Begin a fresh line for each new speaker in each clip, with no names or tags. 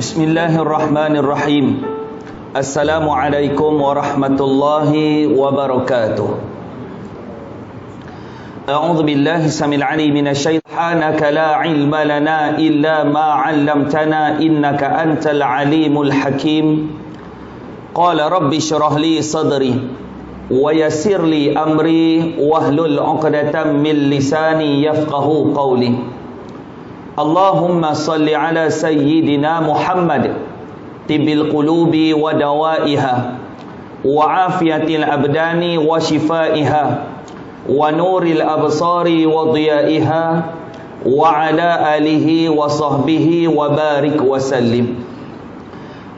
Bismillahirrahmanirrahim. Assalamualaikum warahmatullahi wabarakatuh. A'udzu billahi samil alim minasy syaithanaka la ilma lana illa ma 'allamtana innaka antal alimul hakim. Qala rabbi shrah li sadri wa yassir li amri wahlul 'uqdatam min lisani yafqahu qawli. Allahumma salli ala sayyidina Muhammad tibil qulubi wa dawaiha wa afiyatil abdani wa shifaiha wa nuril absari wa dhiyaiha wa ala alihi wa sahbihi wa barik wa sallim.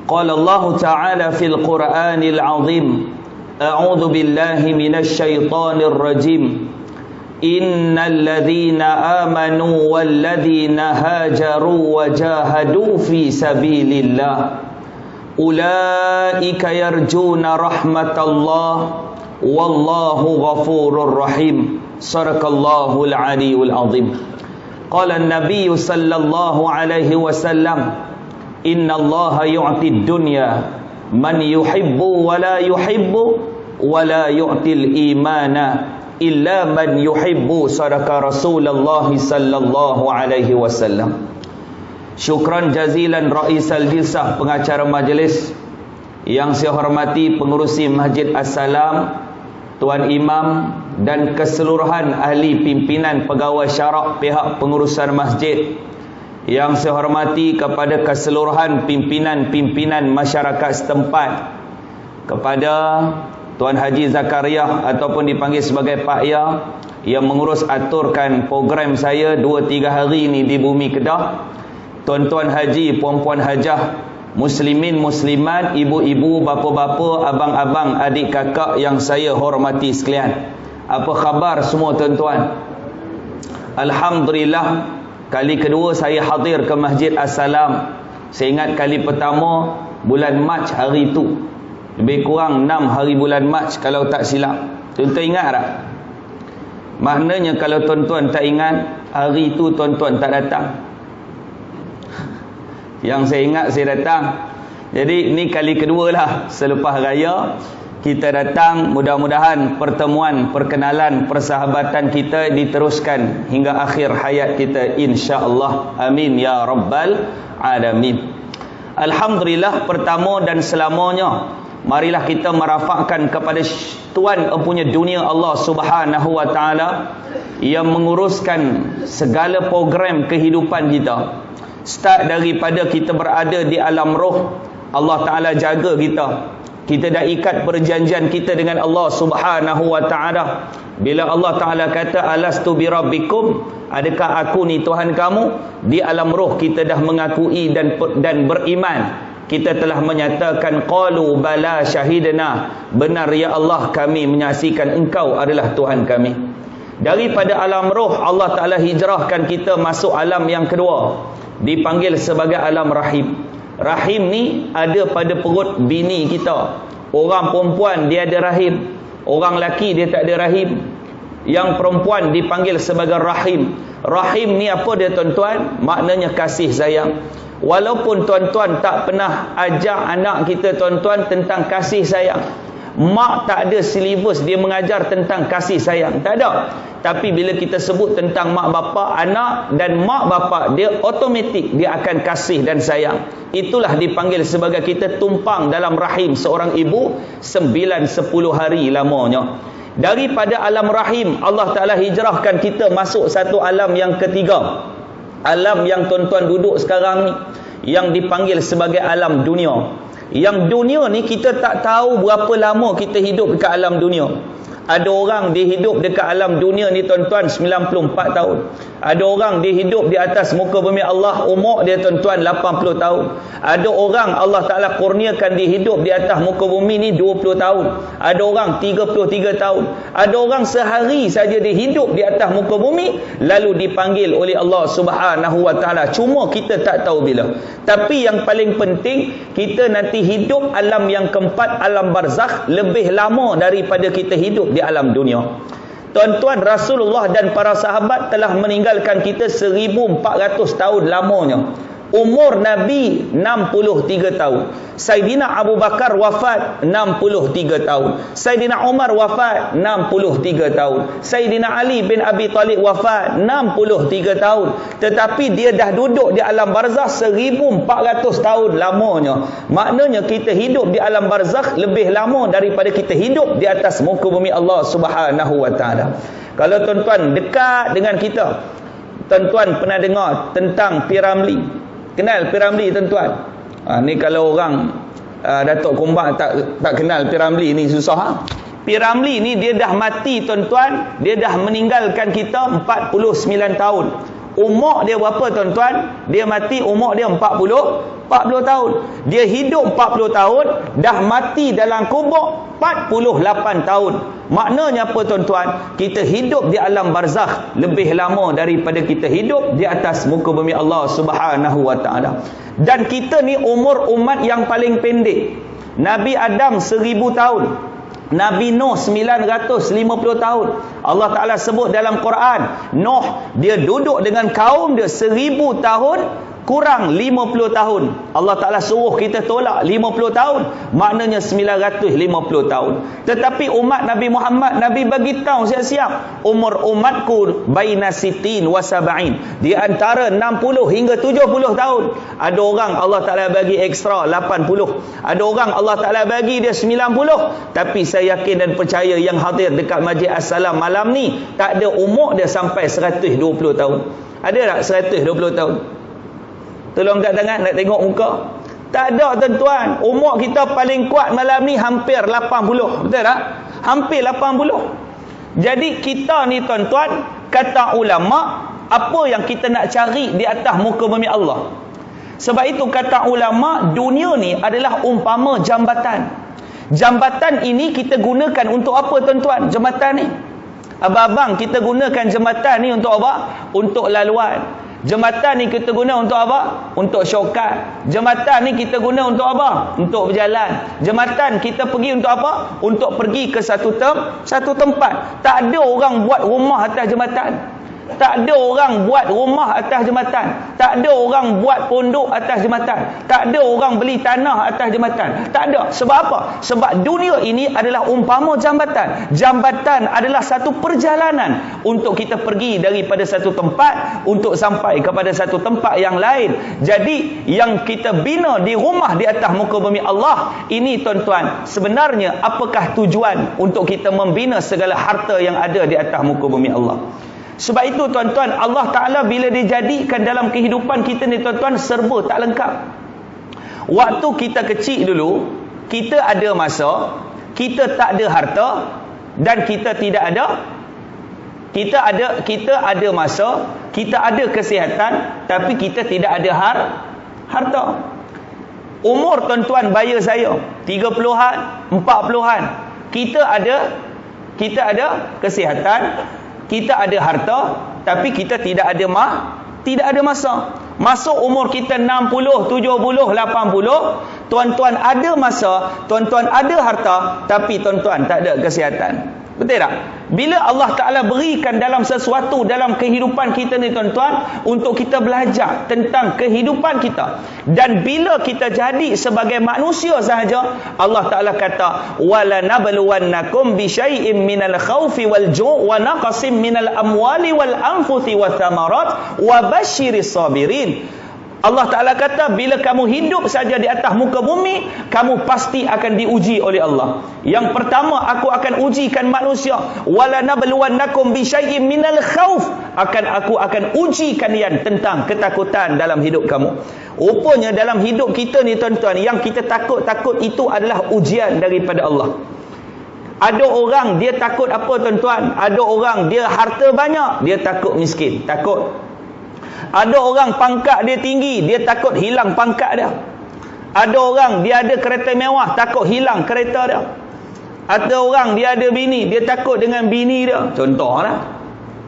Qala Allah ta'ala fil Qur'anil azim, a'udzu billahi minasy syaithanir rajim. Innal ladzina amanu wal ladzina hajaru wa jahadu fi sabilillah ulaika yarjuna rahmatallah wallahu ghafurur rahim. Sadaqallahul aliyyul azim. Qala an-nabiy sallallahu alaihi wasallam, innallaha yu'tid dunya man yuhibbu wa la yuhibbu wa la yu'til imana illa man yuhibbu. Sadaqa Rasulullah sallallahu alaihi wasallam. Syukran jazilan Raisal Jilsah, pengacara majlis, yang saya hormati pengurusi Masjid As-Salam, Tuan Imam dan keseluruhan ahli pimpinan pegawai syarak pihak pengurusan masjid, yang saya hormati kepada keseluruhan pimpinan-pimpinan masyarakat setempat, kepada Tuan Haji Zakaria ataupun dipanggil sebagai Pak Ya, yang mengurus aturkan program saya 2-3 hari ini di Bumi Kedah, tuan-tuan haji, puan-puan hajah, muslimin, muslimat, ibu-ibu, bapa-bapa, abang-abang, adik kakak yang saya hormati sekalian. Apa khabar semua tuan-tuan? Alhamdulillah, kali kedua saya hadir ke Masjid As-Salam. Saya ingat kali pertama bulan Mac hari itu, lebih kurang 6 hari bulan Mac kalau tak silap. Tuan-tuan ingat tak? Maknanya kalau tuan-tuan tak ingat, hari itu tuan-tuan tak datang. Yang saya ingat saya datang. Jadi ini kali kedua lah selepas raya kita datang. Mudah-mudahan pertemuan, perkenalan, persahabatan kita diteruskan hingga akhir hayat kita, insya-Allah. Amin ya rabbal alamin. Alhamdulillah, pertama dan selamanya marilah kita merafakkan kepada Tuan punya dunia Allah Subhanahu wa taala yang menguruskan segala program kehidupan kita. Start daripada kita berada di alam roh, Allah Ta'ala jaga kita. Kita dah ikat perjanjian kita dengan Allah Subhanahu wa ta'ala. Bila Allah Ta'ala kata alastu birabbikum, adakah aku ni Tuhan kamu? Di alam roh kita dah mengakui dan beriman. Kita telah menyatakan qalu bala syahidna, benar ya Allah kami menyaksikan engkau adalah Tuhan kami. Daripada alam roh Allah Ta'ala hijrahkan kita masuk alam yang kedua, dipanggil sebagai alam rahim. Rahim ni ada pada perut bini kita. Orang perempuan dia ada rahim, orang lelaki dia tak ada rahim. Yang perempuan dipanggil sebagai rahim. Rahim ni apa dia tuan-tuan? Maknanya kasih sayang. Walaupun tuan-tuan tak pernah ajak anak kita tuan-tuan tentang kasih sayang, mak tak ada silibus dia mengajar tentang kasih sayang, tak ada. Tapi bila kita sebut tentang mak bapa, anak dan mak bapa, dia automatik dia akan kasih dan sayang. Itulah dipanggil sebagai kita tumpang dalam rahim seorang ibu 9-10 hari lamanya. Daripada alam rahim Allah Ta'ala hijrahkan kita masuk satu alam yang ketiga, alam yang tuan-tuan duduk sekarang ni, yang dipanggil sebagai alam dunia. Yang dunia ni kita tak tahu berapa lama kita hidup dekat alam dunia. Ada orang dia hidup dekat alam dunia ni tuan-tuan 94 tahun. Ada orang dia hidup di atas muka bumi Allah, umur dia tuan-tuan 80 tahun. Ada orang Allah Ta'ala kurniakan dia hidup di atas muka bumi ni 20 tahun. Ada orang 33 tahun. Ada orang sehari saja dia hidup di atas muka bumi lalu dipanggil oleh Allah Subhanahu wa Ta'ala. Cuma kita tak tahu bila. Tapi yang paling penting, kita nanti hidup alam yang keempat, alam barzakh, lebih lama daripada kita hidup di alam dunia. Tuan-tuan, Rasulullah dan para sahabat telah meninggalkan kita 1400 tahun lamanya. Umur Nabi 63 tahun. Saidina Abu Bakar wafat 63 tahun. Saidina Umar wafat 63 tahun. Saidina Ali bin Abi Talib wafat 63 tahun. Tetapi dia dah duduk di alam barzakh 1400 tahun lamanya. Maknanya kita hidup di alam barzakh lebih lama daripada kita hidup di atas muka bumi Allah Subhanahu wa taala. Kalau tuan-tuan dekat dengan kita, tuan-tuan pernah dengar tentang Piramli. Kenal Piramli tuan-tuan? Ni kalau orang Datuk Kumbang tak kenal Piramli ni susah. Piramli ni dia dah mati tuan-tuan. Dia dah meninggalkan kita 49 tahun. Umur dia berapa tuan-tuan? Dia mati umur dia 40 tahun. Dia hidup 40 tahun, dah mati dalam kubur 48 tahun. Maknanya apa tuan-tuan? Kita hidup di alam barzakh lebih lama daripada kita hidup di atas muka bumi Allah Subhanahu wa taala. Dan kita ni umur umat yang paling pendek. Nabi Adam 1000 tahun. Nabi Nuh 950 tahun. Allah Ta'ala sebut dalam Quran, Nuh dia duduk dengan kaum dia 1000 tahun kurang 50 tahun. Allah Ta'ala suruh kita tolak 50 tahun, maknanya 950 tahun. Tetapi umat Nabi Muhammad, Nabi bagi tahu siap-siap, umur umatku baina sitin wa sab'in, di antara 60 hingga 70 tahun. Ada orang Allah Ta'ala bagi ekstra 80, ada orang Allah Ta'ala bagi dia 90. Tapi saya yakin dan percaya yang hadir dekat Masjid As-Salam malam ni tak ada umur dia sampai 120 tahun. Ada tak 120 tahun? Tolong angkat tangan, nak tengok muka. Tak ada tuan-tuan. Umur kita paling kuat malam ni hampir 80. Betul tak? Hampir 80. Jadi kita ni tuan-tuan, kata ulama, apa yang kita nak cari di atas muka bumi Allah? Sebab itu kata ulama, dunia ni adalah umpama jambatan. Jambatan ini kita gunakan untuk apa tuan-tuan? Jambatan ni, abang-abang, kita gunakan jambatan ni untuk apa? Untuk laluan. Jembatan ni kita guna untuk apa? Untuk syaukat. Jembatan ni kita guna untuk apa? Untuk berjalan. Jembatan kita pergi untuk apa? Untuk pergi ke satu tempat. Tak ada orang buat rumah atas jembatan. Tak ada orang buat rumah atas jembatan. Tak ada orang buat pondok atas jembatan. Tak ada orang beli tanah atas jembatan. Tak ada. Sebab apa? Sebab dunia ini adalah umpama jambatan. Jambatan adalah satu perjalanan untuk kita pergi daripada satu tempat untuk sampai kepada satu tempat yang lain. Jadi yang kita bina di rumah di atas muka bumi Allah ini tuan-tuan, sebenarnya apakah tujuan untuk kita membina segala harta yang ada di atas muka bumi Allah? Sebab itu tuan-tuan, Allah Ta'ala bila dijadikan dalam kehidupan kita ni tuan-tuan, serba tak lengkap. Waktu kita kecil dulu, kita ada masa, kita tak ada harta, dan kita tidak ada, kita ada masa, kita ada kesihatan, tapi kita tidak ada harta. Umur tuan-tuan bayar saya 30-an, 40-an. Kita ada kesihatan, kita ada harta, tapi kita tidak ada masa. Masuk umur kita 60, 70, 80, tuan-tuan ada masa, tuan-tuan ada harta, tapi tuan-tuan tak ada kesihatan. Betul tak? Bila Allah Ta'ala berikan dalam sesuatu dalam kehidupan kita ni tuan-tuan, untuk kita belajar tentang kehidupan kita. Dan bila kita jadi sebagai manusia sahaja, Allah Ta'ala kata, wala nabluwannakum bisyai'im minal khawfi wal ju' wa naqasim minal amwali wal anfuthi wa thamarat wa basyiris sabirin. Allah Ta'ala kata, bila kamu hidup saja di atas muka bumi, kamu pasti akan diuji oleh Allah. Yang pertama, aku akan ujikan manusia. Wala nabluwannakum bisyai'im minal khawf. Aku akan uji kalian tentang ketakutan dalam hidup kamu. Rupanya dalam hidup kita ni tuan-tuan, yang kita takut itu adalah ujian daripada Allah. Ada orang dia takut apa tuan-tuan? Ada orang dia harta banyak, dia takut miskin, takut. Ada orang pangkat dia tinggi, dia takut hilang pangkat dia. Ada orang dia ada kereta mewah, takut hilang kereta dia. Ada orang dia ada bini, dia takut dengan bini dia. Contohlah.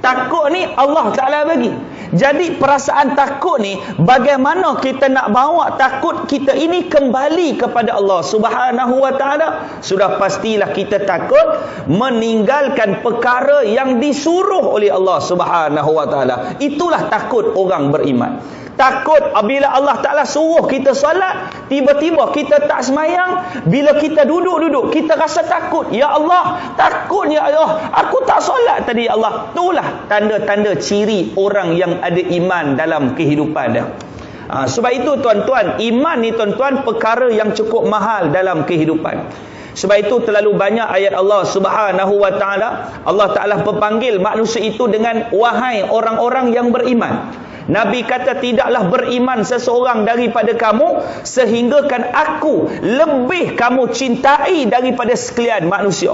Takut ni Allah Ta'ala bagi. Jadi perasaan takut ni, bagaimana kita nak bawa takut kita ini kembali kepada Allah Subhanahu Wa Ta'ala? Sudah pastilah kita takut meninggalkan perkara yang disuruh oleh Allah Subhanahu Wa Ta'ala. Itulah takut orang beriman. Takut apabila Allah Ta'ala suruh kita solat, tiba-tiba kita tak semayang. Bila kita duduk-duduk, kita rasa takut. Ya Allah, takut ya Allah, aku tak solat tadi ya Allah. Itulah tanda-tanda ciri orang yang ada iman dalam kehidupan dia. Sebab itu tuan-tuan, iman ni tuan-tuan perkara yang cukup mahal dalam kehidupan. Sebab itu terlalu banyak ayat Allah Subhanahu Wa Ta'ala, Allah Ta'ala memanggil manusia itu dengan wahai orang-orang yang beriman. Nabi kata, tidaklah beriman seseorang daripada kamu sehinggakan aku lebih kamu cintai daripada sekalian manusia.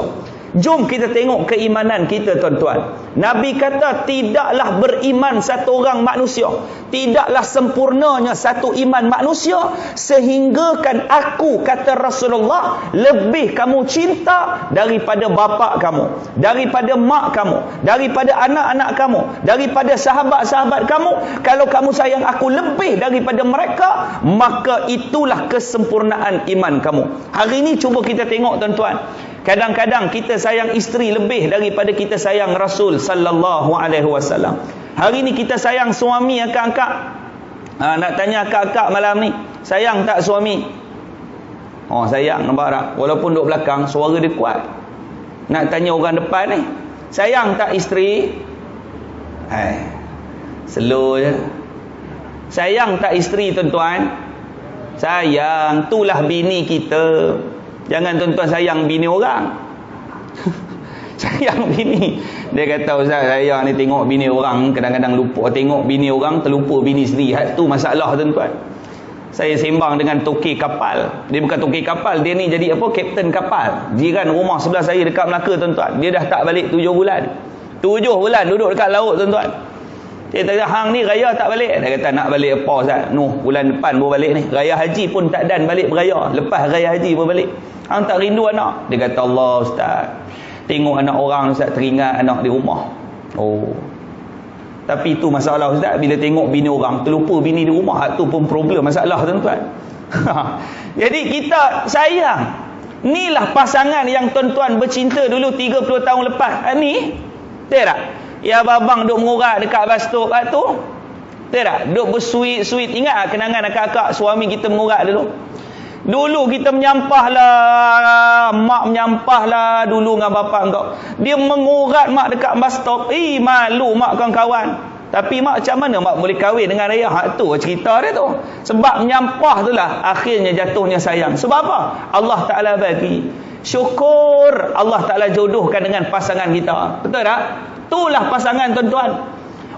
Jom kita tengok keimanan kita tuan-tuan. Nabi kata tidaklah beriman satu orang manusia, tidaklah sempurnanya satu iman manusia sehinggakan aku, kata Rasulullah, lebih kamu cinta daripada bapa kamu, daripada mak kamu, daripada anak-anak kamu, daripada sahabat-sahabat kamu. Kalau kamu sayang aku lebih daripada mereka, maka itulah kesempurnaan iman kamu. Hari ini cuba kita tengok tuan-tuan, kadang-kadang kita sayang isteri lebih daripada kita sayang Rasul sallallahu alaihi wasallam. Hari ni kita sayang suami akak-akak. Nak tanya akak-akak malam ni, sayang tak suami? Oh, sayang, nampak tak? Walaupun duduk belakang, suara dia kuat. Nak tanya orang depan ni, sayang tak isteri? Slow je. Sayang tak isteri tuan-tuan? Sayang, itulah bini kita. Jangan tuan-tuan sayang bini orang. Sayang bini. Dia kata, Ustaz, saya ni tengok bini orang, kadang-kadang lupa. Tengok bini orang, terlupa bini sendiri. Itu masalah tuan-tuan. Saya sembang dengan toki kapal. Dia bukan toki kapal, dia ni jadi apa? Kapten kapal. Jiran rumah sebelah saya dekat Melaka tuan-tuan. Dia dah tak balik 7 bulan. 7 bulan duduk dekat laut tuan-tuan. Dia kata, hang ni raya tak balik. Dia kata, nak balik apa Ustaz? Bulan depan baru balik ni. Raya haji pun tak dan balik beraya. Lepas raya haji baru balik. Hang tak rindu anak? Dia kata, Allah Ustaz, tengok anak orang Ustaz, teringat anak di rumah. Oh, tapi itu masalah Ustaz, bila tengok bini orang, terlupa bini di rumah. Itu pun problem, masalah tuan-tuan. Jadi kita sayang. Inilah pasangan yang tuan-tuan bercinta dulu 30 tahun lepas. Ni, tahu tak? Ya babang duk mengurat dekat bus stop tu. Tahu tak? Duk bersuit-suit. Ingat tak kenangan akak-akak suami kita mengurat dulu? Dulu kita menyampah lah, mak menyampah lah dulu dengan bapak kau. Dia mengurat mak dekat bus stop. Malu mak kawan-kawan. Tapi mak macam mana mak boleh kahwin dengan ayah? Tu cerita dia tu. Sebab menyampah tu lah akhirnya jatuhnya sayang. Sebab apa? Allah Ta'ala bagi. Syukur Allah Ta'ala jodohkan dengan pasangan kita. Betul tak? Itulah pasangan tuan-tuan.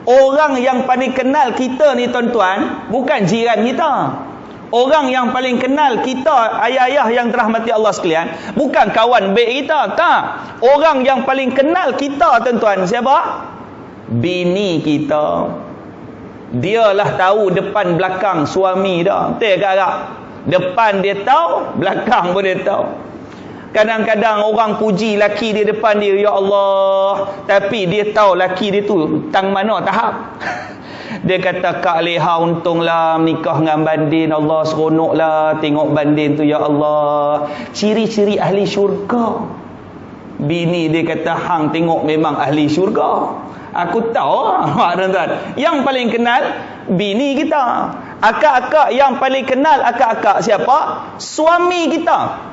Orang yang paling kenal kita ni tuan-tuan, bukan jiran kita. Orang yang paling kenal kita, ayah-ayah yang dirahmati Allah sekalian, bukan kawan baik kita. Tak. Orang yang paling kenal kita tuan-tuan, siapa? Bini kita. Dialah tahu depan belakang suami dah. Betul ke agak? Depan dia tahu, belakang pun dia tahu. Kadang-kadang orang puji laki dia depan dia, ya Allah, tapi dia tahu laki dia tu tang mana tahap. Dia kata, Kak Leha untunglah nikah dengan Bandin, Allah seronoklah tengok Bandin tu, ya Allah, ciri-ciri ahli syurga. Bini dia kata, hang tengok memang ahli syurga. Aku tahu tuan-tuan. Yang paling kenal bini kita. Akak-akak yang paling kenal akak-akak siapa? Suami kita.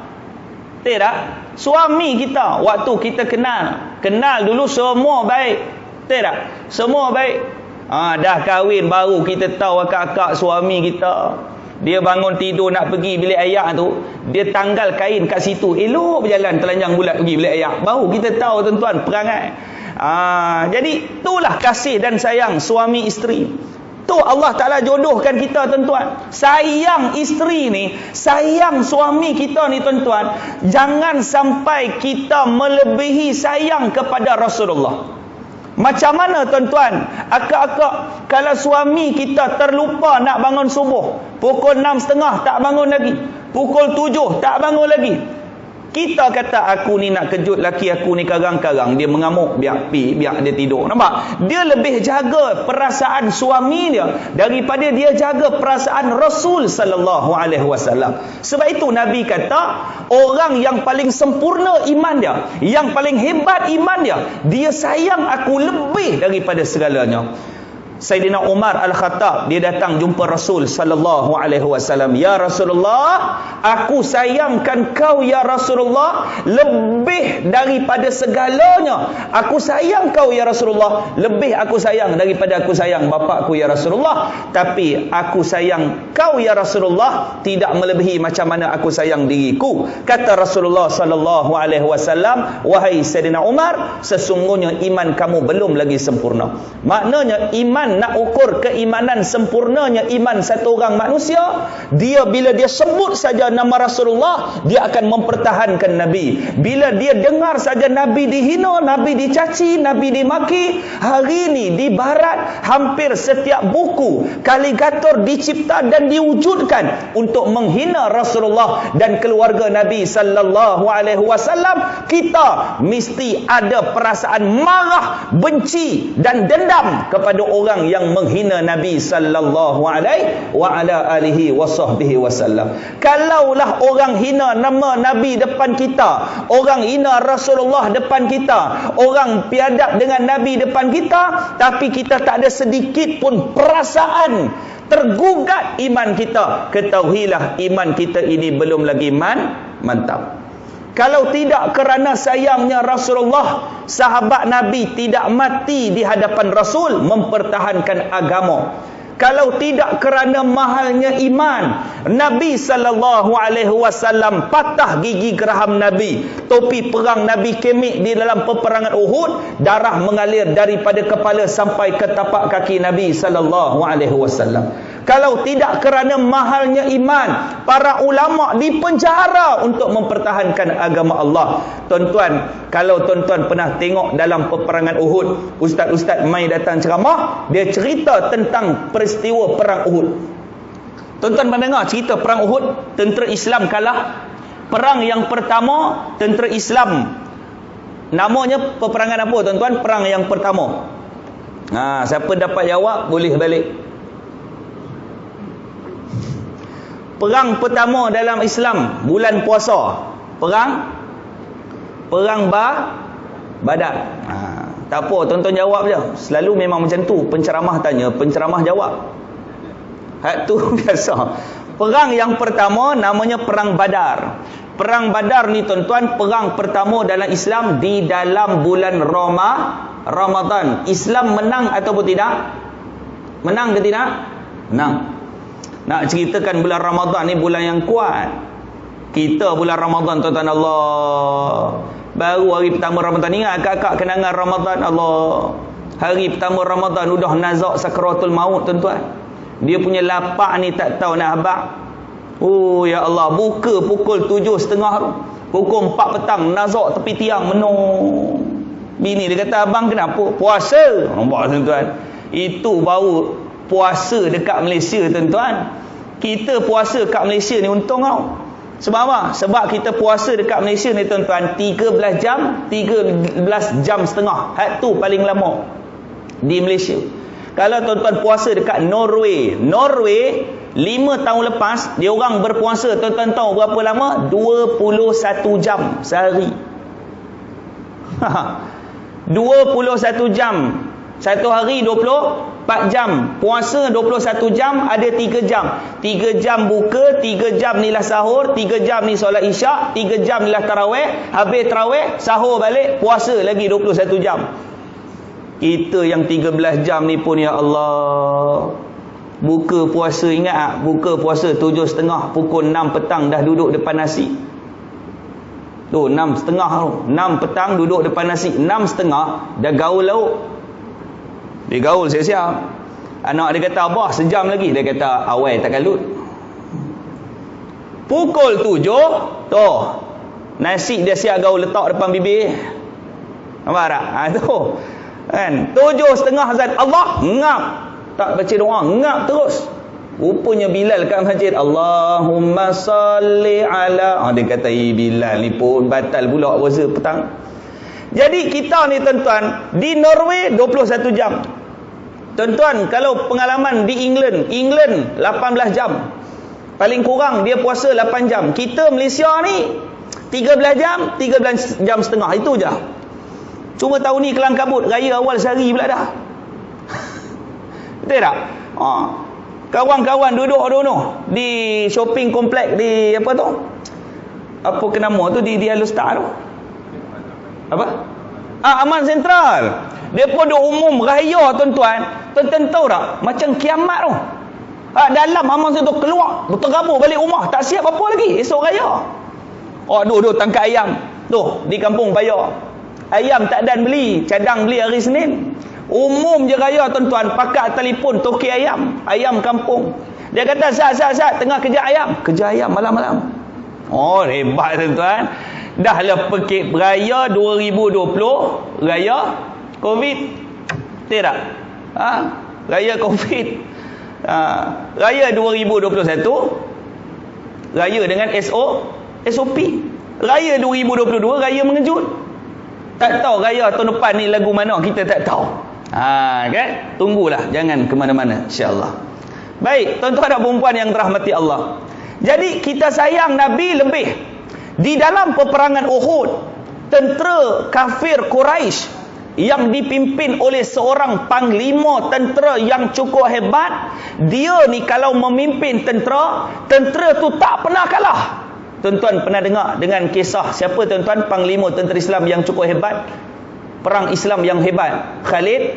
Tak? Suami kita waktu kita kenal dulu semua baik. Tak? Semua baik. Dah kahwin baru kita tahu akak-akak suami kita. Dia bangun tidur nak pergi bilik ayak tu, dia tanggal kain kat situ, elok berjalan telanjang bulat pergi bilik ayak. Baru kita tahu tuan-tuan perangai. Jadi itulah kasih dan sayang suami isteri. Tu Allah Ta'ala jodohkan kita tuan-tuan. Sayang isteri ni, sayang suami kita ni tuan-tuan, jangan sampai kita melebihi sayang kepada Rasulullah. Macam mana tuan-tuan? Akak-akak, kalau suami kita terlupa nak bangun subuh, pukul 6.30 tak bangun lagi, pukul 7 tak bangun lagi, Kita kata aku ni nak kejut laki aku ni karang-karang, dia mengamuk, biar dia tidur. Nampak? Dia lebih jaga perasaan suami dia daripada dia jaga perasaan Rasul sallallahu alaihi wasallam. Sebab itu Nabi kata, orang yang paling sempurna iman dia, yang paling hebat iman dia sayang aku lebih daripada segalanya. Sayyidina Umar Al-Khattab, dia datang jumpa Rasul sallallahu alaihi wasallam. Ya Rasulullah, aku sayangkan kau ya Rasulullah lebih daripada segalanya. Aku sayang kau ya Rasulullah, lebih aku sayang daripada aku sayang bapakku ya Rasulullah. Tapi aku sayang kau ya Rasulullah tidak melebihi macam mana aku sayang diriku. Kata Rasulullah sallallahu alaihi wasallam, wahai Sayyidina Umar, sesungguhnya iman kamu belum lagi sempurna. Maknanya iman, nak ukur keimanan sempurnanya iman satu orang manusia, dia bila dia sebut saja nama Rasulullah, dia akan mempertahankan Nabi. Bila dia dengar saja Nabi dihina, Nabi dicaci, Nabi dimaki. Hari ini di barat hampir setiap buku kaligrator dicipta dan diwujudkan untuk menghina Rasulullah dan keluarga Nabi sallallahu alaihi wasallam. Kita mesti ada perasaan marah, benci dan dendam kepada orang yang menghina Nabi sallallahu alaihi wa ala alihi wasahbihi wasallam. Kalaulah orang hina nama Nabi depan kita, orang hina Rasulullah depan kita, orang piadab dengan Nabi depan kita, tapi kita tak ada sedikit pun perasaan tergugat iman kita, ketahuilah iman kita ini belum lagi mantap. Kalau tidak kerana sayangnya Rasulullah, sahabat Nabi tidak mati di hadapan Rasul mempertahankan agama. Kalau tidak kerana mahalnya iman, Nabi sallallahu alaihi wasallam patah gigi geraham Nabi, topi perang Nabi kemik di dalam peperangan Uhud, darah mengalir daripada kepala sampai ke tapak kaki Nabi sallallahu alaihi wasallam. Kalau tidak kerana mahalnya iman, para ulama dipenjara untuk mempertahankan agama Allah. Tuan-tuan, kalau tuan-tuan pernah tengok dalam peperangan Uhud, ustaz-ustaz mai datang ceramah, dia cerita tentang peristiwa perang Uhud. Tuan-tuan pernah dengar cerita perang Uhud? Tentera Islam kalah. Perang yang pertama, tentera Islam, namanya peperangan apa tuan-tuan? Perang yang pertama. Siapa dapat jawab boleh balik. Perang pertama dalam Islam, bulan puasa. Perang Badar. Tak apa, tuan-tuan jawab je. Selalu memang macam tu. Penceramah tanya, penceramah jawab. Hak tu biasa. Perang yang pertama namanya Perang Badar. Perang Badar ni tuan-tuan, perang pertama dalam Islam di dalam bulan Ramadan. Islam menang ataupun tidak? Menang ke tidak? Menang. Nak ceritakan bulan Ramadan ni bulan yang kuat. Kita bulan Ramadan tuan-tuan, Allah, baru hari pertama Ramadan, ingat kakak kenangan Ramadan, Allah, hari pertama Ramadan udah nazak sakratul maut tuan-tuan. Dia punya lapak ni tak tahu nak habaq. Oh ya Allah, buka pukul 7.30 tu, pukul 4 petang nazak tepi tiang menung. Bini dia kata, abang kenapa? Puasa. Nampak tuan-tuan, itu baru puasa dekat Malaysia tuan-tuan. Kita puasa kat Malaysia ni untung tau. Sebab apa? Sebab kita puasa dekat Malaysia ni tuan-tuan 13 jam setengah. Hak tu paling lama di Malaysia. Kalau tuan-tuan puasa dekat Norway 5 tahun lepas, dia orang berpuasa, tuan-tuan tahu berapa lama? 21 jam sehari. 21 jam. Satu hari 24 jam. Puasa 21 jam, ada 3 jam. 3 jam buka, 3 jam ni lah sahur, 3 jam ni solat isyak, 3 jam ni lah tarawih. Habis tarawih, sahur balik, puasa lagi 21 jam. Kita yang 13 jam ni pun ya Allah. Buka puasa, ingat tak? Buka puasa 7.30, pukul 6 petang dah duduk depan nasi. Tu 6.30 tu. 6 petang duduk depan nasi. 6.30 dah gaul lauk. Dia gaul siap-siap. Anak dia kata, abah sejam lagi. Dia kata, awal tak kalut. Pukul 7, tu nasi dia siap gaul letak depan bibir. Nampak tak? Tu kan, 7.30 azan, Allah ngap. Tak baca doa, ngap terus. Rupanya Bilal kat masjid, Allahumma salli ala. Dia kata, Bilal ni pun batal pula puasa petang. Jadi kita ni tuan-tuan, di Norway 21 jam. Tuan-tuan, kalau pengalaman di England 18 jam. Paling kurang dia puasa 8 jam. Kita Malaysia ni 13 jam, 13 jam setengah. Itu je. Cuma tahun ni kelang kabut, raya awal sehari pula dah. Betul tak? Kawan-kawan duduk di shopping kompleks di apa tu? Apa ke nama tu di Alustar tu? Apa? Aman Sentral. Dia pun duk umum raya tuan-tuan. Tuan-tuan tahu tak? Macam kiamat tu. Dalam Aman Sentral keluar, berterabur balik rumah, tak siap apa lagi esok raya. Duk tangkap ayam. Tu di kampung Bayar. Ayam tak dan beli, cadang beli hari Senin. Umum je raya tuan-tuan, pakat telefon toki ayam kampung. Dia kata, Sat, tengah kejar ayam malam-malam. Hebat tuan-tuan. Dah lah pekik raya 2020, raya Covid. Betul tak? Raya Covid. Raya 2021, raya dengan SOP. Raya 2022, raya mengejut. Tak tahu raya tahun depan ni lagu mana, kita tak tahu. Kan? Tunggulah, jangan ke mana-mana, insya-Allah. Baik, tuan-tuan dan puan yang dirahmati Allah. Jadi kita sayang Nabi lebih. Di dalam peperangan Uhud, tentera kafir Quraisy yang dipimpin oleh seorang panglima tentera yang cukup hebat. Dia ni kalau memimpin tentera tu tak pernah kalah. Tuan-tuan pernah dengar dengan kisah siapa tuan-tuan panglima tentera Islam yang cukup hebat? Perang Islam yang hebat. Khalid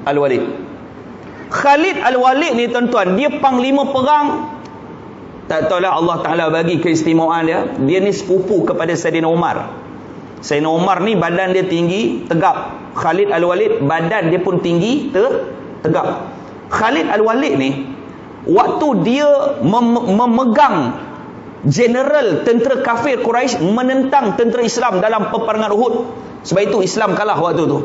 Al-Walid. Khalid Al-Walid ni tuan-tuan, dia panglima perang. Tak tahulah Allah Ta'ala bagi keistimewaan dia. Dia ni sepupu kepada Saidina Umar. Saidina Umar ni badan dia tinggi, tegap. Khalid Al-Walid badan dia pun tinggi, tegap. Khalid Al-Walid ni, waktu dia memegang general tentera kafir Quraisy menentang tentera Islam dalam peperangan Uhud. Sebab itu Islam kalah waktu tu.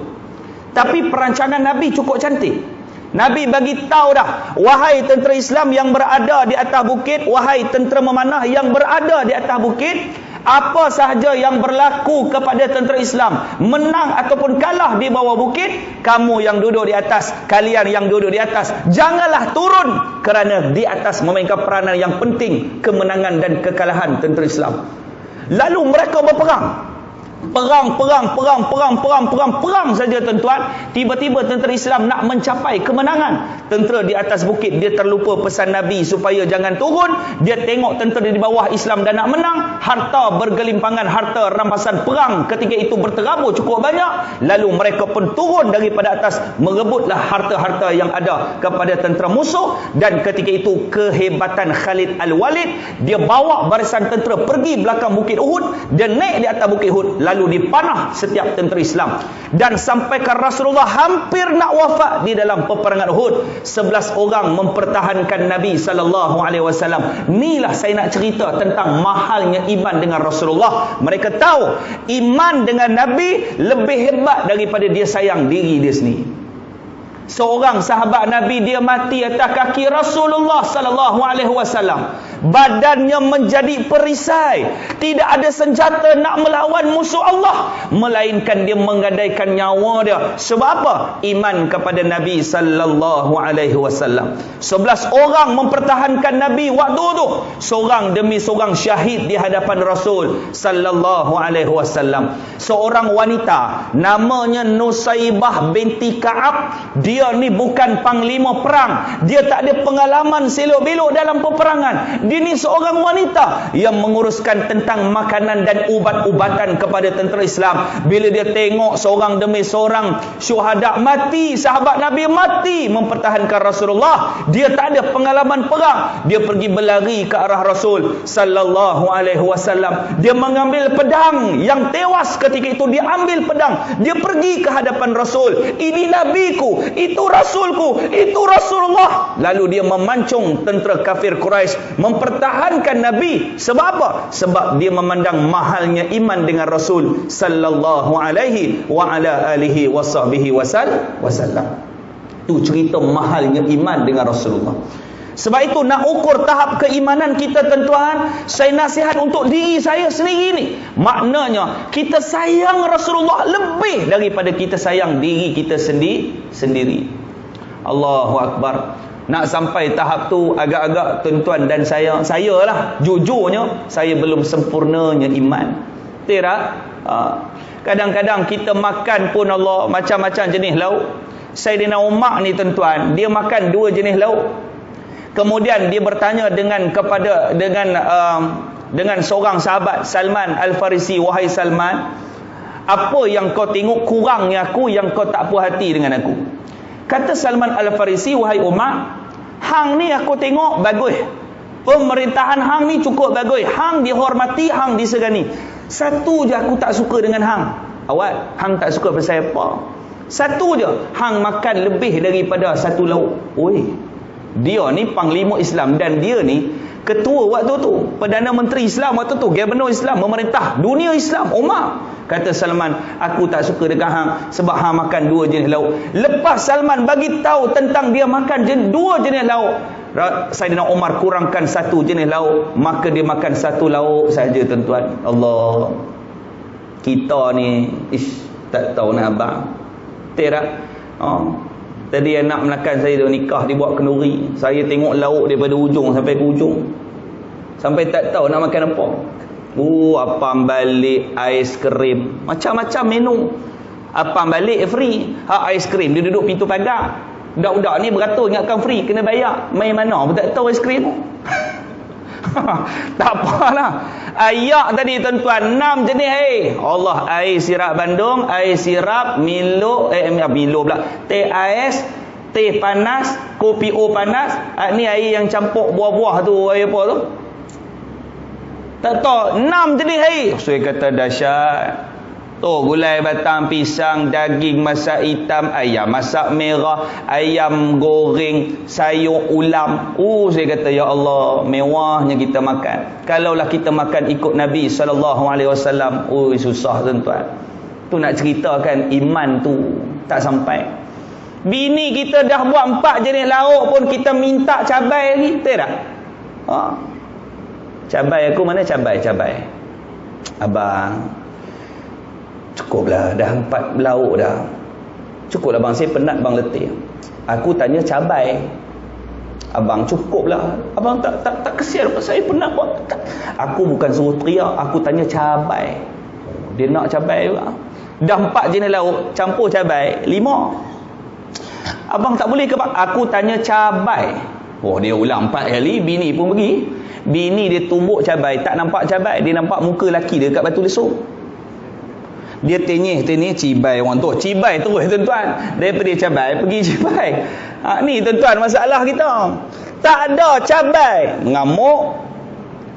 Tapi perancangan Nabi cukup cantik. Nabi bagi tahu dah, wahai tentera Islam yang berada di atas bukit, wahai tentera memanah yang berada di atas bukit, apa sahaja yang berlaku kepada tentera Islam, menang ataupun kalah di bawah bukit, kamu yang duduk di atas, kalian yang duduk di atas, janganlah turun, kerana di atas memainkan peranan yang penting kemenangan dan kekalahan tentera Islam. Lalu mereka berperang. Perang saja tuan-tuan. Tiba-tiba tentera Islam nak mencapai kemenangan. Tentera di atas bukit, dia terlupa pesan Nabi supaya jangan turun. Dia tengok tentera di bawah Islam dan nak menang. Harta bergelimpangan, harta rampasan perang ketika itu berterabur cukup banyak. Lalu mereka pun turun daripada atas, merebutlah harta-harta yang ada kepada tentera musuh. Dan ketika itu kehebatan Khalid Al-Walid, dia bawa barisan tentera pergi belakang bukit Uhud. Dia naik di atas bukit Uhud, lalu dipanah setiap tentera Islam. Dan sampaikan Rasulullah hampir nak wafat di dalam peperangan Uhud, 11 orang mempertahankan Nabi SAW. Inilah saya nak cerita tentang mahalnya iman dengan Rasulullah. Mereka tahu iman dengan Nabi lebih hebat daripada dia sayang diri dia sendiri. Seorang sahabat Nabi, dia mati atas kaki Rasulullah SAW. Badannya menjadi perisai. Tidak ada senjata nak melawan musuh Allah, melainkan dia menggadaikan nyawa dia. Sebab apa? Iman kepada Nabi SAW. 11 orang mempertahankan Nabi waktu itu, seorang demi seorang syahid di hadapan Rasul SAW. Seorang wanita namanya Nusaibah binti Ka'ab. Dia ni bukan panglima perang, dia tak ada pengalaman selok-belok dalam peperangan. Dia ni seorang wanita yang menguruskan tentang makanan dan ubat-ubatan kepada tentera Islam. Bila dia tengok seorang demi seorang syuhada mati, sahabat Nabi mati mempertahankan Rasulullah, dia tak ada pengalaman perang. Dia pergi berlari ke arah Rasul SAW. Dia mengambil pedang yang tewas ketika itu. Dia ambil pedang, dia pergi ke hadapan Rasul. Ini nabiku, itu Rasulku, itu Rasulullah. Lalu dia memancung tentera kafir Quraisy, mempertahankan Nabi. Sebab apa? Sebab dia memandang mahalnya iman dengan Rasul sallallahu alaihi wa ala alihi wasahbihi wasallam. Tu cerita mahalnya iman dengan Rasulullah. Sebab itu nak ukur tahap keimanan kita tuan-tuan, saya nasihat untuk diri saya sendiri ni. Maknanya kita sayang Rasulullah lebih daripada kita sayang diri kita sendiri. Allahu Akbar. Nak sampai tahap tu agak-agak tuan-tuan dan saya lah jujurnya saya belum sempurnanya iman. Tidak? Kadang-kadang kita makan pun Allah macam-macam jenis lauk. Sayyidina Umar ni tuan-tuan, dia makan 2 jenis lauk. Kemudian dia bertanya dengan seorang sahabat, Salman Al-Farisi, wahai Salman, apa yang kau tengok kurangnya aku yang kau tak puas hati dengan aku? Kata Salman Al-Farisi, wahai Umar, hang ni aku tengok bagus. Pemerintahan hang ni cukup bagus. Hang dihormati, hang disegani. Satu je aku tak suka dengan hang. Awak, hang tak suka pasal apa? Satu je, hang makan lebih daripada 1 lauk. Oi. Dia ni panglima Islam dan dia ni ketua waktu tu, Perdana Menteri Islam waktu tu, Gubernur Islam, memerintah dunia Islam, Umar. Kata Salman, aku tak suka dengan hang sebab hang makan 2 jenis lauk. Lepas Salman bagi tahu tentang dia makan 2 jenis lauk, Saidina Umar kurangkan 1 jenis lauk, maka dia makan 1 lauk saja tuan-tuan. Allah. Kita ni tak tahu nak abang. Tidak. Tadi anak melakan saya dia nikah, dia buat kenduri. Saya tengok lauk daripada ujung sampai ke ujung. Sampai tak tahu nak makan apa. Apam balik, aiskrim, macam-macam menu. Apam balik free, aiskrim dia duduk pintu pagar. Budak-budak ni beratur ingatkan free, kena bayar. Main mana pun tak tahu aiskrim. Tak apalah. Ayak tadi tuan-tuan 6 jenis Allah, air sirap Bandung, air sirap Milo, Milo pula, teh ais, teh panas, kopi O panas. Ni air yang campur buah-buah tu, air apa tu? Tak tahu, 6 jenis air. Saya kata dahsyat. Tu gulai batang pisang, daging masak hitam, ayam masak merah, ayam goreng, sayur ulam. Saya kata ya Allah, mewahnya kita makan. Kalaulah kita makan ikut Nabi SAW, susah tuan-tuan. Tu nak ceritakan iman tu tak sampai. Bini kita dah buat 4 jenis lauk pun kita minta cabai lagi, betul tak? Cabai aku mana cabai? Abang, cukuplah, dah 4 lauk dah. Cukuplah bang, saya penat bang letih. Aku tanya cabai. Abang, cukuplah. Abang tak kesian apa, saya penat buat. Aku bukan suruh teriak, aku tanya cabai. Dia nak cabai juga. Dah 4 jenis lauk, campur cabai 5. Abang tak boleh ke bang? Aku tanya cabai. Dia ulang 4 kali, bini pun pergi. Bini dia tumbuk cabai, tak nampak cabai, dia nampak muka laki dia kat batu lesung. Dia tenyih cibai orang tu. Cibai terus tuan-tuan. Daripada cabai pergi cibai. Ni tuan-tuan masalah kita. Tak ada cabai. Mengamuk.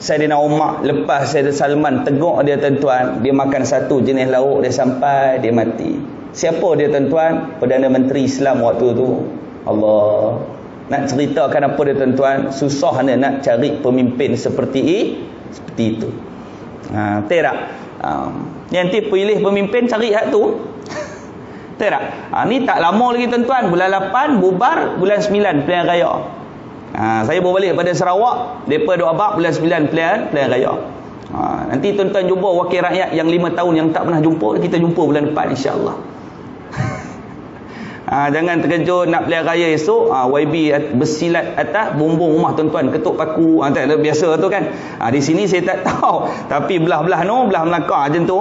Saidina Umar lepas Saidina Salman tegur dia tuan-tuan. Dia makan 1 jenis lauk, dia sampai dia mati. Siapa dia tuan-tuan? Perdana Menteri Islam waktu tu. Allah. Nak ceritakan apa dia tuan-tuan? Susah nak cari pemimpin seperti itu. Tak? Nanti pilih pemimpin cari hak tu. Tak? Ni tak lama lagi tuan-tuan, bulan 8 bubar, bulan 9 pilihan raya. Saya baru balik pada Sarawak, depa duk abak bulan 9 pilihan raya. Nanti tuan-tuan jumpa wakil rakyat yang 5 tahun yang tak pernah jumpa, kita jumpa bulan depan insya-Allah. Jangan terkejut nak pilihan raya esok, YB bersilat atas bumbung rumah tuan-tuan, ketuk paku, tak biasa tu kan. Di sini saya tak tahu, tapi belah-belah belah Melaka macam tu.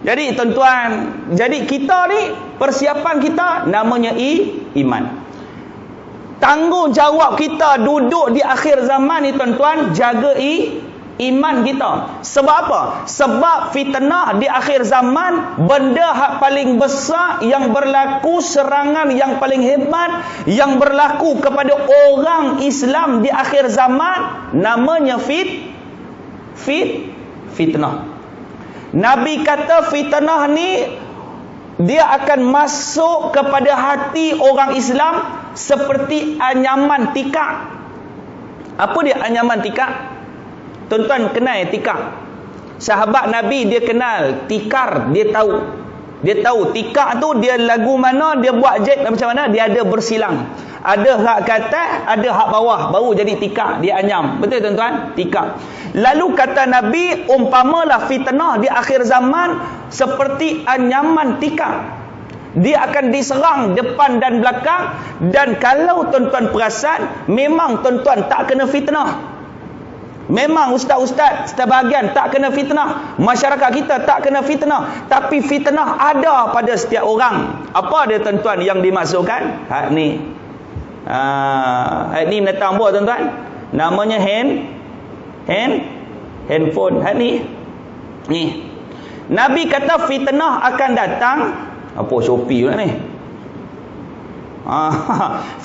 Jadi tuan-tuan, jadi kita ni persiapan kita namanya iman. Tanggungjawab kita duduk di akhir zaman ni tuan-tuan, jaga iman kita. Sebab apa? Sebab fitnah di akhir zaman, benda hak paling besar yang berlaku, serangan yang paling hebat yang berlaku kepada orang Islam di akhir zaman, namanya fitnah. Nabi kata fitnah ni dia akan masuk kepada hati orang Islam seperti anyaman tikar. Apa dia anyaman tikar? Tuan-tuan kenal tikar? Sahabat Nabi dia kenal tikar, dia tahu. Dia tahu tikak tu dia lagu mana, dia buat jet macam mana, dia ada bersilang. Ada hak ke atas, ada hak bawah, baru jadi tikak, dia anyam. Betul tuan-tuan? Tikak. Lalu kata Nabi, umpamalah fitnah di akhir zaman seperti anyaman tikak. Dia akan diserang depan dan belakang, dan kalau tuan-tuan perasan, memang tuan-tuan tak kena fitnah. Memang ustaz-ustaz sebahagian tak kena fitnah, masyarakat kita tak kena fitnah, tapi fitnah ada pada setiap orang. Apa dia tuan-tuan yang dimaksudkan? Hak ni. Hak ni mendatang apa tuan-tuan? Namanya handphone. Hak ni. Ni. Nabi kata fitnah akan datang. Apa Shopee pula ni?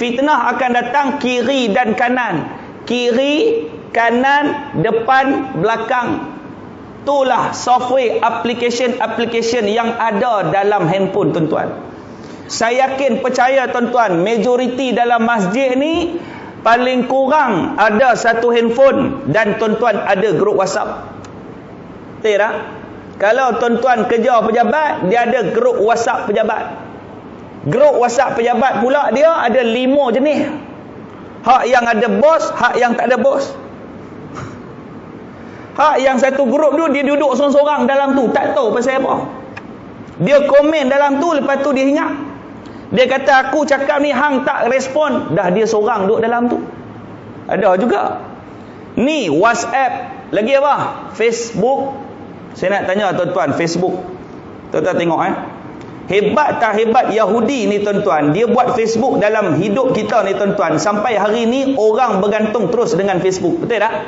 Fitnah akan datang kiri dan kanan. Kiri, kanan, depan, belakang. Itulah software application yang ada dalam handphone tuan-tuan. Saya yakin, percaya tuan-tuan, majoriti dalam masjid ni paling kurang ada satu handphone, dan tuan-tuan ada grup WhatsApp. Betul tak? Kalau tuan-tuan kerja pejabat, dia ada grup WhatsApp pejabat. Grup WhatsApp pejabat pula dia ada 5 jenis. Hak yang ada bos, hak yang tak ada bos. Hak yang satu grup tu dia duduk sorang-sorang dalam tu, tak tahu pasal apa. Dia komen dalam tu, lepas tu dia ingat. Dia kata aku cakap ni hang tak respon, dah dia sorang duduk dalam tu. Ada juga. Ni WhatsApp, lagi apa? Facebook. Saya nak tanya tuan-tuan, Facebook. Tuan-tuan tengok hebat tak hebat Yahudi ni tuan-tuan. Dia buat Facebook dalam hidup kita ni tuan-tuan. Sampai hari ni orang bergantung terus dengan Facebook. Betul tak?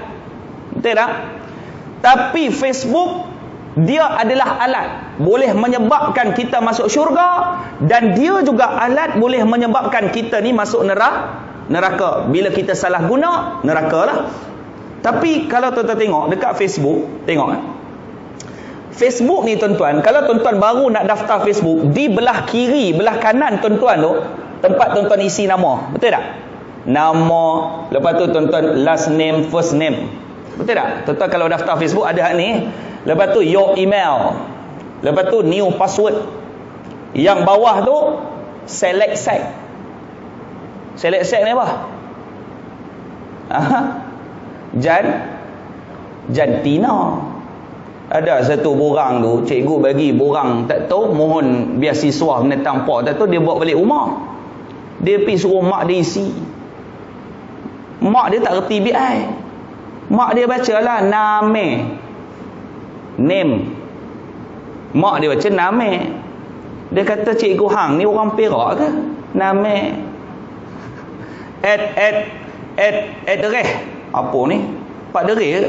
Betul tak? Tapi Facebook, dia adalah alat boleh menyebabkan kita masuk syurga, dan dia juga alat boleh menyebabkan kita ni masuk neraka. Bila kita salah guna, neraka lah. Tapi kalau tuan-tuan tengok dekat Facebook, tengok Facebook ni tuan-tuan, kalau tuan-tuan baru nak daftar Facebook, di belah kiri, belah kanan tuan-tuan tu, tempat tuan-tuan isi nama. Betul tak? Nama, lepas tu tuan-tuan last name, first name. Betul tak? Tuan-tuan kalau daftar Facebook ada hak ni. Lepas tu your email. Lepas tu new password. Yang bawah tu select site. Select site ni apa? Jantina. Ada satu borang tu, cikgu bagi borang tak tahu, mohon biasiswa menentang pak tak tahu, dia bawa balik rumah. Dia pergi suruh mak dia isi. Mak dia tak reti BI. Mak dia baca lah name. Mak dia baca name. Dia kata cikgu hang ni orang Perak ke? Name. Address. Apa ni? Pak Dereh ke?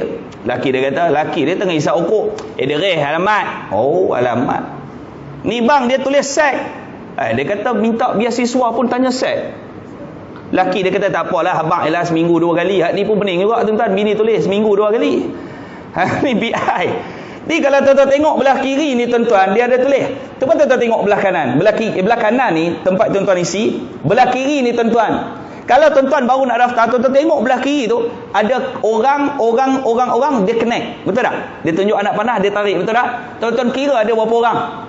Laki dia kata, laki dia tengah isap okok. Dereh alamat. Oh, alamat. Ni bang dia tulis sek. Dia kata minta biasiswa pun tanya sek. Laki dia kata tak apalah abang, elah seminggu 2 kali. Hak ni pun pening juga tuan-tuan, bini tulis seminggu 2 kali. Ni BI. Ni kalau tuan-tuan tengok belah kiri ni tuan-tuan, dia ada tulis. Tuan-tuan tengok belah kanan. Belah kanan ni tempat tuan-tuan isi. Belah kiri ni tuan-tuan, kalau tuan-tuan baru nak daftar, tuan-tuan tengok belah kiri tu ada orang dia connect. Betul tak? Dia tunjuk anak panah, dia tarik. Betul tak? Tuan-tuan kira ada berapa orang.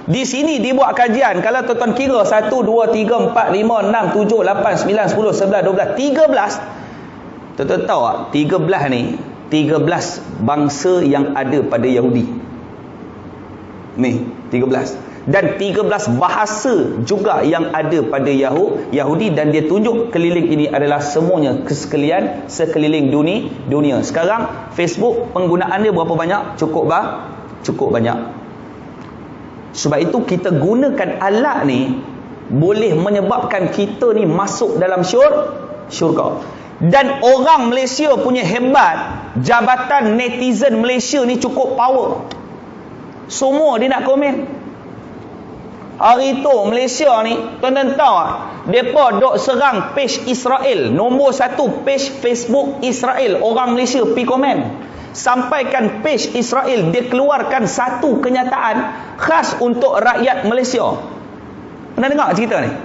Di sini dibuat kajian. Kalau tuan-tuan kira 1, 2, 3, 4, 5, 6, 7, 8, 9, 10, 11, 12, 13. Tuan-tuan tahu tak? 13 ni 13 bangsa yang ada pada Yahudi. Ni 13. Dan 13 bahasa juga yang ada pada Yahudi, dan dia tunjuk keliling ini adalah semuanya sekeliling dunia. Sekarang Facebook penggunaan dia berapa banyak? Cukup banyak. Sebab itu kita gunakan alat ni boleh menyebabkan kita ni masuk dalam syurga. Dan orang Malaysia punya hebat, jabatan netizen Malaysia ni cukup power. Semua dia nak komen. Hari tu Malaysia ni, tuan-tuan tahu tak? Mereka duk serang page Israel. Nombor 1 page Facebook Israel. Orang Malaysia pergi komen. Sampaikan page Israel, dia keluarkan satu kenyataan khas untuk rakyat Malaysia. Pernah dengar cerita ni?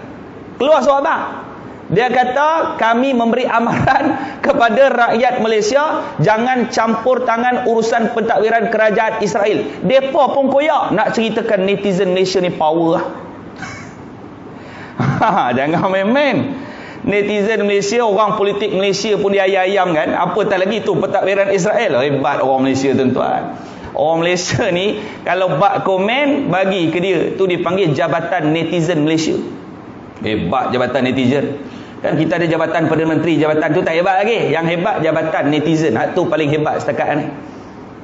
Keluar surat apa? Dia kata kami memberi amaran kepada rakyat Malaysia jangan campur tangan urusan pentadbiran kerajaan Israel. Depa pun koyak nak ceritakan netizen Malaysia ni power lah. Jangan main-main. Netizen Malaysia, orang politik Malaysia pun dia ayam-ayam kan. Apatah lagi tu pentadbiran Israel. Hebat orang Malaysia tuan-tuan. Orang Malaysia ni kalau bak komen bagi ke dia, tu dipanggil Jabatan Netizen Malaysia. Hebat jabatan netizen. Kan kita ada jabatan Perdana Menteri, jabatan tu tak hebat lagi. Yang hebat jabatan netizen. Tu paling hebat setakat ni.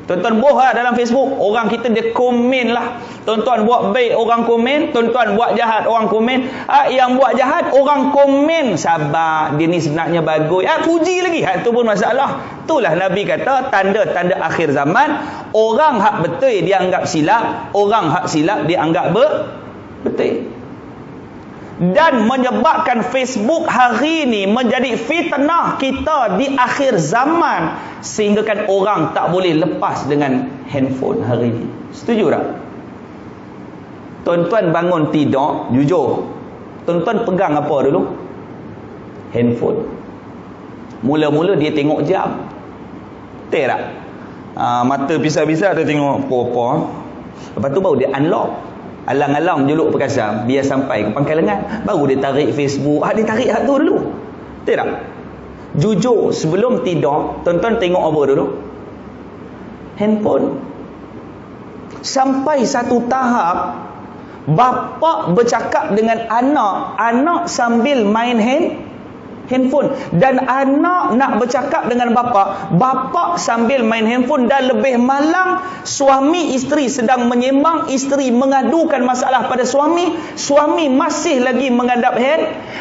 Tuan-tuan buh lah dalam Facebook. Orang kita dia komen lah. Tuan-tuan buat baik orang komen, tuan-tuan buat jahat orang komen. Yang buat jahat orang komen. Sabar, dia ni sebenarnya bagus. Puji lagi. Tu pun masalah. Itulah Nabi kata tanda-tanda akhir zaman. Orang hak betul dia anggap silap, orang hak silap dia anggap betul. Dan menyebabkan Facebook hari ini menjadi fitnah kita di akhir zaman, sehingga kan orang tak boleh lepas dengan handphone hari ini. Setuju tak? Tuan-tuan bangun tidur, jujur, tuan-tuan pegang apa dulu? Handphone. Mula-mula dia tengok jam, betul tak? Mata pisah-pisah dia tengok apa-apa. Lepas tu baru dia unlock, alang-alang jeluk perkasa, biar sampai ke pangkal lengan, baru dia tarik Facebook. Dia tarik hak tu dulu, betul tak? Jujur, sebelum tidur tuan-tuan tengok apa dulu? Handphone. Sampai satu tahap bapa bercakap dengan anak sambil main handphone, dan anak nak bercakap dengan bapa sambil main handphone. Dan lebih malang, suami isteri sedang menyembang, isteri mengadukan masalah pada suami masih lagi menghadap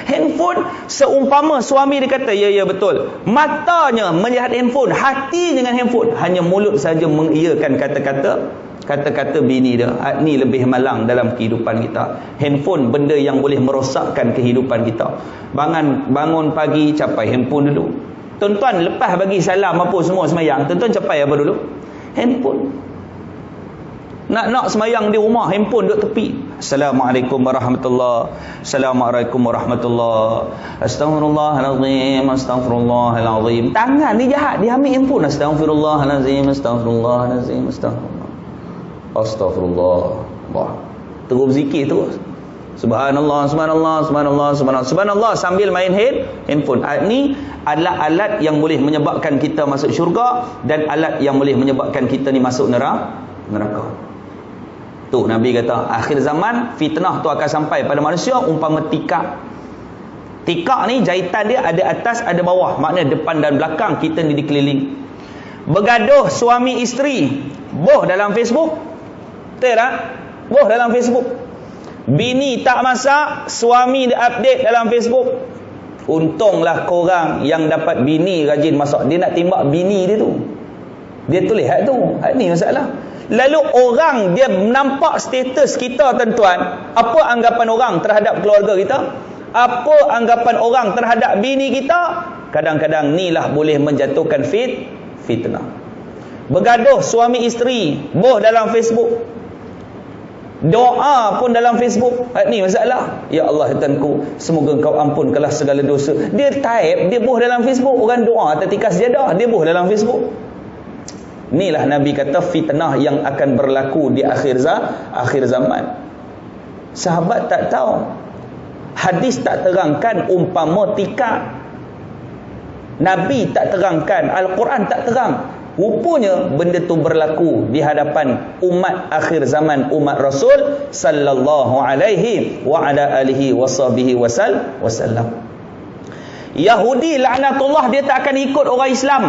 handphone. Seumpama suami dia kata, ya betul, matanya melihat handphone, hati dengan handphone, hanya mulut saja mengiyakan kata-kata bini dia. Ni lebih malang dalam kehidupan kita. Handphone benda yang boleh merosakkan kehidupan kita. Bangun pagi capai handphone dulu. Tuan-tuan lepas bagi salam apa semua semayang, tuan-tuan capai apa dulu? Handphone. Nak semayang di rumah, handphone duduk tepi. Assalamualaikum warahmatullahi wabarakatuh. Assalamualaikum warahmatullahi wabarakatuh. Astaghfirullahalazim, astaghfirullahalazim. Tangan ni jahat, dia ambil handphone. Astaghfirullahalazim, astaghfirullahalazim, astagfirullah. Terus zikir terus. Subhanallah, subhanallah, subhanallah, subhanallah, subhanallah sambil main handphone. Ni adalah alat yang boleh menyebabkan kita masuk syurga, dan alat yang boleh menyebabkan kita ni masuk neraka. Tu Nabi kata akhir zaman fitnah tu akan sampai pada manusia umpama tikar. Tikar ni jahitan dia ada atas ada bawah, maknanya depan dan belakang kita ni dikeliling. Bergaduh suami isteri, boh dalam Facebook. Betul tak? Boh dalam Facebook. Bini tak masak, suami dia update dalam Facebook. Untunglah korang yang dapat bini rajin masak. Dia nak tembak bini dia tu. Dia tulis hak tu. Hak ni masalah. Lalu orang dia nampak status kita tuan-tuan. Apa anggapan orang terhadap keluarga kita? Apa anggapan orang terhadap bini kita? Kadang-kadang nilah boleh menjatuhkan fitnah. Bergaduh suami isteri, boh dalam Facebook. Doa pun dalam Facebook. Ni masalah. Ya Allah Tuhanku, semoga Engkau ampunkanlah segala dosa. Dia type, dia boh dalam Facebook. Orang doa atas tikar sejadah, dia boh dalam Facebook. Inilah Nabi kata fitnah yang akan berlaku di akhir zaman. Sahabat tak tahu, hadis tak terangkan umpama tikar. Nabi tak terangkan, Al-Quran tak terang. Rupanya benda tu berlaku di hadapan umat akhir zaman, umat Rasul sallallahu alaihi wa ala alihi wasahbihi wasallam. Yahudi laknatullah dia tak akan ikut orang Islam.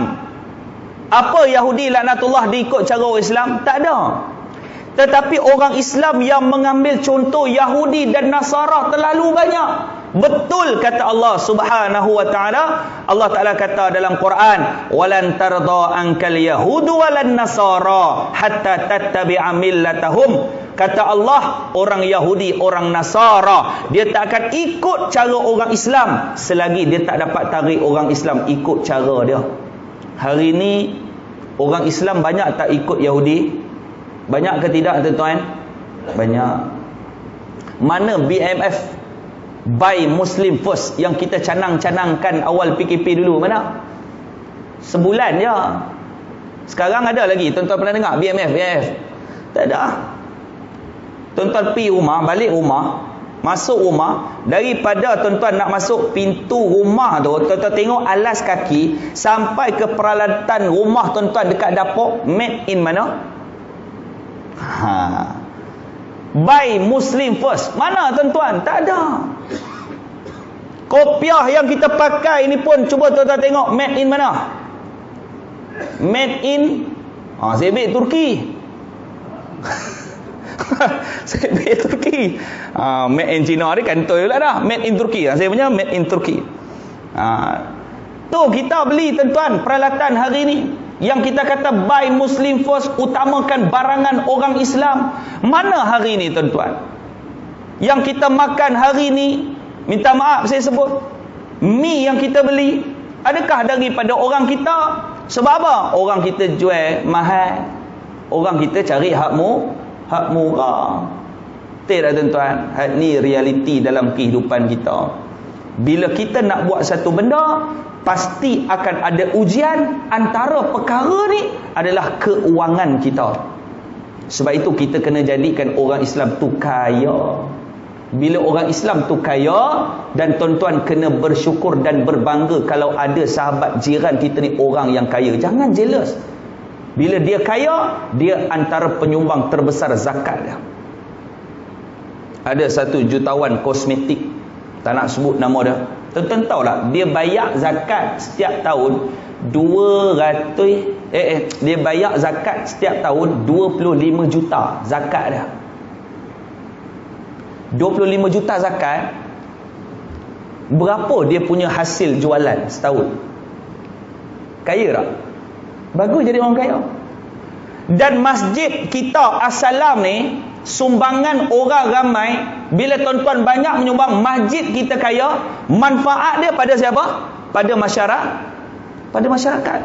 Apa Yahudi laknatullah dia ikut cara orang Islam? Tak ada. Tetapi orang Islam yang mengambil contoh Yahudi dan Nasara terlalu banyak. Betul kata Allah Subhanahu wa taala. Allah Taala kata dalam Quran, "Walan tarda ankal yahudu walan nasara hatta tattabi'a millatahum." Kata Allah, orang Yahudi, orang Nasara, dia tak akan ikut cara orang Islam selagi dia tak dapat tarik orang Islam ikut cara dia. Hari ni orang Islam banyak tak ikut Yahudi? Banyak ke tidak tuan-tuan? Banyak. Mana BMF? Buy Muslim First yang kita canang-canangkan awal PKP dulu, mana? Sebulan je. Sekarang ada lagi, tuan-tuan pernah dengar BMF? Tak ada. Tuan-tuan pergi rumah, balik rumah, masuk rumah, daripada tuan-tuan nak masuk pintu rumah tu, tuan-tuan tengok alas kaki sampai ke peralatan rumah tuan-tuan dekat dapur, made in mana? Buy Muslim First. Mana tuan-tuan? Tak ada. Kopiah yang kita pakai ni pun cuba tuan-tuan tengok made in mana? Made in saya ambil Turki. Saya ambil Turki. Made in China ni kantoi pula dah. Made in Turki. Saya punya made in Turki. Tu kita beli tuan-tuan peralatan hari ni. Yang kita kata buy Muslim First, utamakan barangan orang Islam. Mana hari ni tuan-tuan? Yang kita makan hari ni, minta maaf saya sebut, mi yang kita beli, adakah daripada orang kita? Sebab apa? Orang kita jual mahal. Orang kita cari hak murah. Tak tuan-tuan? Hak ni realiti dalam kehidupan kita. Bila kita nak buat satu benda, pasti akan ada ujian. Antara perkara ni adalah keuangan kita. Sebab itu kita kena jadikan orang Islam tu kaya. Bila orang Islam tu kaya, dan tuan-tuan kena bersyukur dan berbangga kalau ada sahabat jiran kita ni orang yang kaya. Jangan jealous. Bila dia kaya, dia antara penyumbang terbesar zakat dia. Ada satu jutawan kosmetik, tak nak sebut nama dia. Tuan-tuan tahu tak, dia bayar zakat setiap tahun 200 dia bayar zakat setiap tahun 25 juta zakat dia. 25 juta zakat. Berapa dia punya hasil jualan setahun? Kaya tak? Bagus jadi orang kaya. Dan masjid kita As-Salam ni, sumbangan orang ramai. Bila tuan-tuan banyak menyumbang, masjid kita kaya. Manfaat dia pada siapa? Pada masyarakat. Pada masyarakat.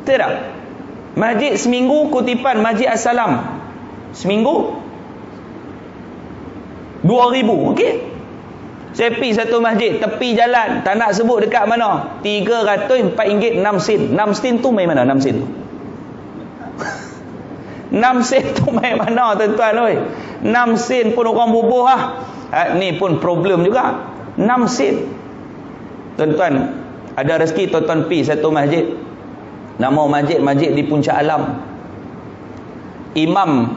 Tidak? Masjid seminggu, kutipan Masjid As-Salam seminggu 2,000. Okey? Saya pergi satu masjid tepi jalan, tak nak sebut dekat mana, 300 RM4 6 sen. 6 sen tu main mana 6 sen tu? 6 sen tu main mana tuan-tuan oi? 6 sen pun orang bubuh lah. Ni pun problem juga. 6 sen. Tuan-tuan, ada rezeki tuan-tuan pergi satu masjid. Nama masjid di Puncak Alam. Imam,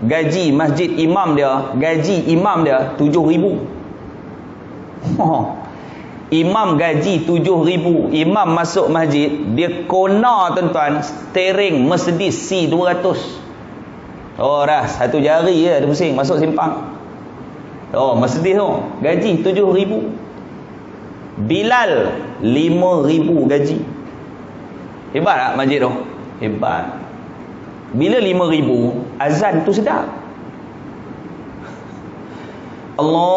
gaji masjid imam dia, gaji imam dia 7,000. Imam gaji 7,000. Imam masuk masjid, dia kona tuan-tuan, steering Mercedes C200. Oh dah, satu jari je dia pusing masuk simpang. Oh, Mercedes tu, gaji 7,000. Bilal 5,000 gaji. Hebat tak masjid tu? Hebat. Bila 5,000, azan tu sedap. Allahu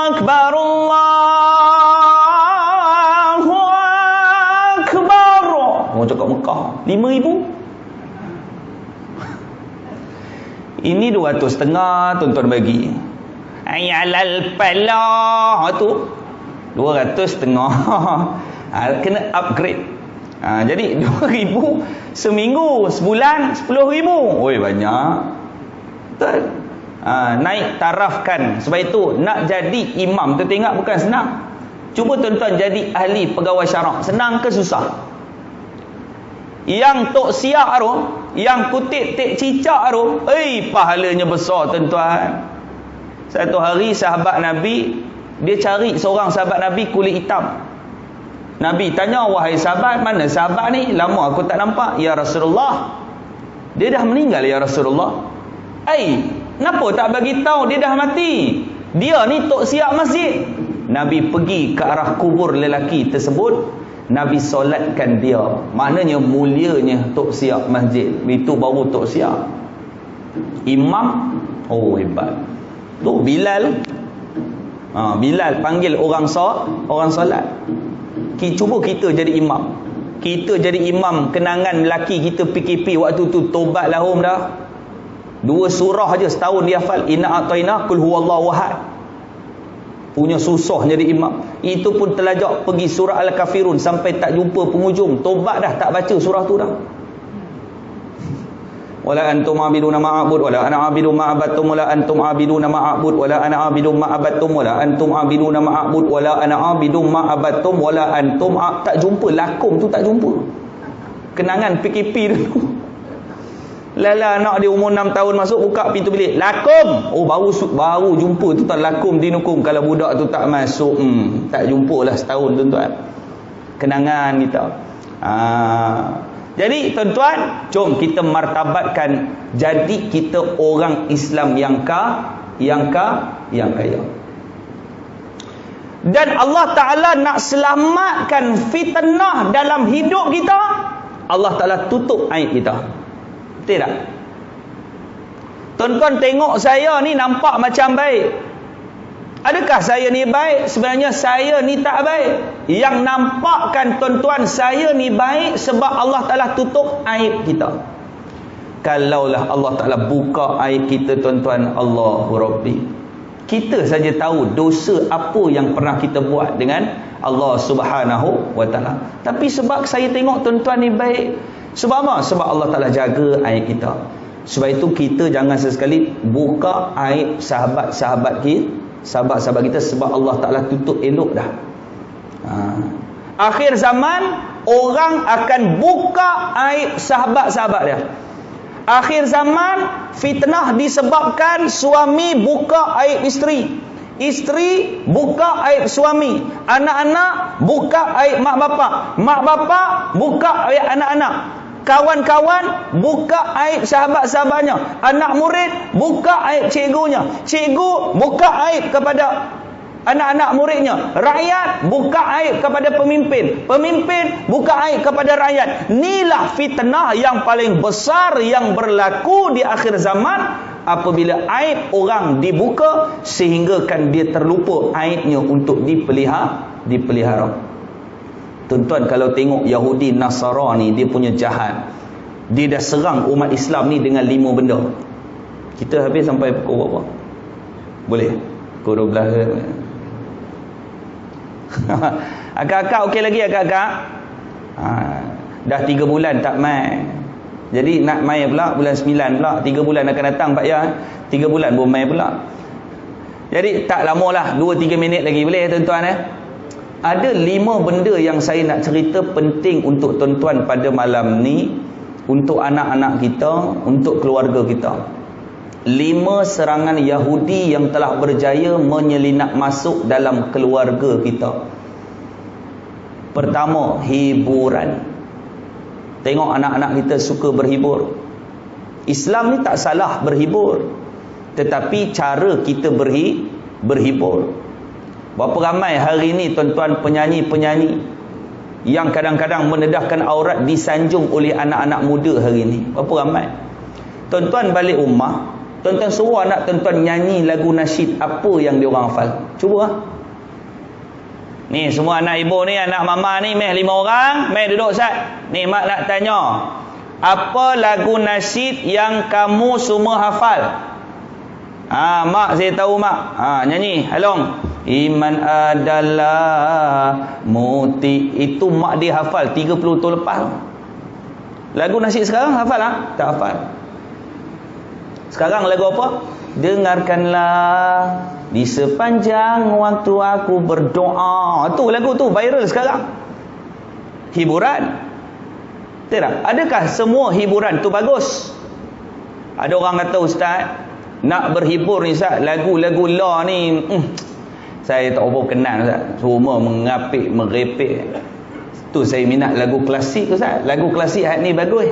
Akbar, Allahu Akbar. Orang cakap Mekah 5,000. Ini 200,500 tuan-tuan bagi. Ayalal falah tu 200,500. Kena upgrade. Jadi 2,000 seminggu, sebulan 10,000. Oi banyak. Betul. Naik tarafkan. Sebab itu nak jadi imam tu tengok bukan senang. Cuba tuan-tuan jadi ahli pegawai syarak. Senang ke susah? Yang tok siak tu, yang kutip tek cicak tu, pahalanya besar tuan-tuan. Satu hari sahabat Nabi, dia cari seorang sahabat Nabi kulit hitam. Nabi tanya, wahai sahabat, mana sahabat ni? Lama aku tak nampak. Ya Rasulullah, dia dah meninggal ya Rasulullah. Kenapa tak bagi tahu dia dah mati? Dia ni tok siap masjid. Nabi pergi ke arah kubur lelaki tersebut. Nabi solatkan dia. Maknanya mulianya tok siap masjid. Itu baru tok siap. Imam, hebat. Tu Bilal. Bilal panggil orang solat. Cuba kita jadi imam. Kita jadi imam, kenangan lelaki kita PKP waktu tu tobat lahum dah. 2 surah aja setahun dia hafal. Inna a'taina, qul huwallahu ahad. Punya susah jadi imam. Itu pun terlajak pergi surah Al-Kafirun sampai tak jumpa penghujung. Tobat dah, tak baca surah tu dah. Wala antum abiduna ma'abud wala ana abidu ma'abattum wala antum abiduna ma'abud wala ana abidu ma'abattum wala antum abiduna ma'abud wala ana abidu ma'abattum wala antum tak jumpa lakum tu, tak jumpa. Kenangan PKP dulu. Lala anak dia umur 6 tahun masuk, buka pintu bilik, lakum. Oh, baru jumpa tu, tak lakum dinukum. Kalau budak tu tak masuk, tak jumpalah setahun, tuan-tuan. Kenangan kita. Jadi tuan-tuan, jom kita martabatkan jadi kita orang Islam yang kaya. Dan Allah Ta'ala nak selamatkan fitnah dalam hidup kita. Allah Ta'ala tutup aib kita. Betul tak? Tuan-tuan tengok saya ni nampak macam baik. Adakah saya ni baik? Sebenarnya saya ni tak baik. Yang nampakkan tuan-tuan saya ni baik sebab Allah Ta'ala tutup aib kita. Kalaulah Allah Ta'ala buka aib kita, tuan-tuan, Allahu Rabbi, kita saja tahu dosa apa yang pernah kita buat dengan Allah Subhanahu wa Ta'ala. Tapi sebab saya tengok tuan-tuan ni baik, sebab apa? Sebab Allah Ta'ala jaga aib kita. Sebab itu kita jangan sesekali buka aib sahabat-sahabat kita, sebab Allah Ta'ala tutup elok dah. Akhir zaman orang akan buka aib sahabat-sahabat dia. Akhir zaman fitnah disebabkan suami buka aib isteri, isteri buka aib suami, anak-anak buka aib mak bapak, mak bapak buka aib anak-anak, kawan-kawan buka aib sahabat-sahabatnya, anak murid buka aib cikgunya, cikgu buka aib kepada anak-anak muridnya, rakyat buka aib kepada pemimpin, pemimpin buka aib kepada rakyat. Inilah fitnah yang paling besar yang berlaku di akhir zaman, apabila aib orang dibuka sehinggakan dia terlupa aibnya untuk dipelihara. Tuan-tuan, kalau tengok Yahudi Nasara ni, dia punya jahat. Dia dah serang umat Islam ni dengan 5 benda. Kita habis sampai pukul berapa? Boleh? Pukul 12. Akak-akak okey lagi akak-akak? Dah 3 bulan tak main. Jadi nak main pula bulan 9 pula. 3 bulan akan datang Pak Ya. 3 bulan baru main pula. Jadi tak lama lah, 2-3 minit lagi. Boleh tuan-tuan? Ada 5 benda yang saya nak cerita penting untuk tuan-tuan pada malam ni, untuk anak-anak kita, untuk keluarga kita. 5 serangan Yahudi yang telah berjaya menyelinap masuk dalam keluarga kita. Pertama, hiburan. Tengok anak-anak kita suka berhibur. Islam ni tak salah berhibur, tetapi cara kita berhibur. Berapa ramai hari ni tuan-tuan penyanyi-penyanyi yang kadang-kadang menedahkan aurat disanjung oleh anak-anak muda hari ni. Berapa ramai? Tuan-tuan balik rumah, tuan-tuan suruh anak tuan-tuan nyanyi lagu nasyid apa yang diorang hafal. Cuba lah. Ni semua anak ibu ni, anak mama ni, meh 5 orang, meh duduk Ustaz. Ni mak nak tanya, apa lagu nasyid yang kamu semua hafal? Mak saya tahu mak. Nyanyi, halong. Iman adalah muti. Itu mak dia hafal 30 tahun lepas. Lagu nasyid sekarang hafal tak? Tak hafal. Sekarang lagu apa? Dengarkanlah di sepanjang waktu aku berdoa. Tu lagu tu viral sekarang. Hiburan. Tidak. Adakah semua hiburan tu bagus? Ada orang kata, Ustaz, nak berhibur ni Ustaz, lagu-lagu la ni saya tak apa kenal Ustaz. Semua mengapik, merepek. Tu saya minat lagu klasik Ustaz. Lagu klasik hari ni bagus.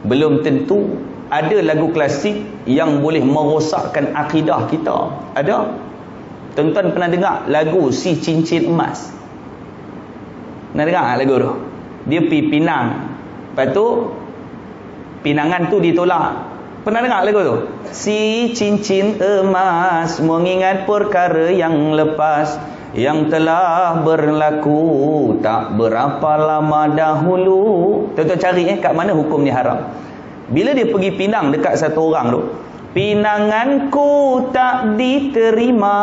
Belum tentu. Ada lagu klasik yang boleh merosakkan akidah kita. Ada. Tuan-tuan pernah dengar lagu Si Cincin Emas? Pernah dengar lagu tu? Dia pergi Pinang, lepas tu pinangan tu ditolak. Pernah dengar lagu tu? Si cincin emas mengingat perkara yang lepas, yang telah berlaku tak berapa lama dahulu. Tuan-tuan cari kat mana hukum ni haram. Bila dia pergi Pinang dekat satu orang tu, pinanganku tak diterima.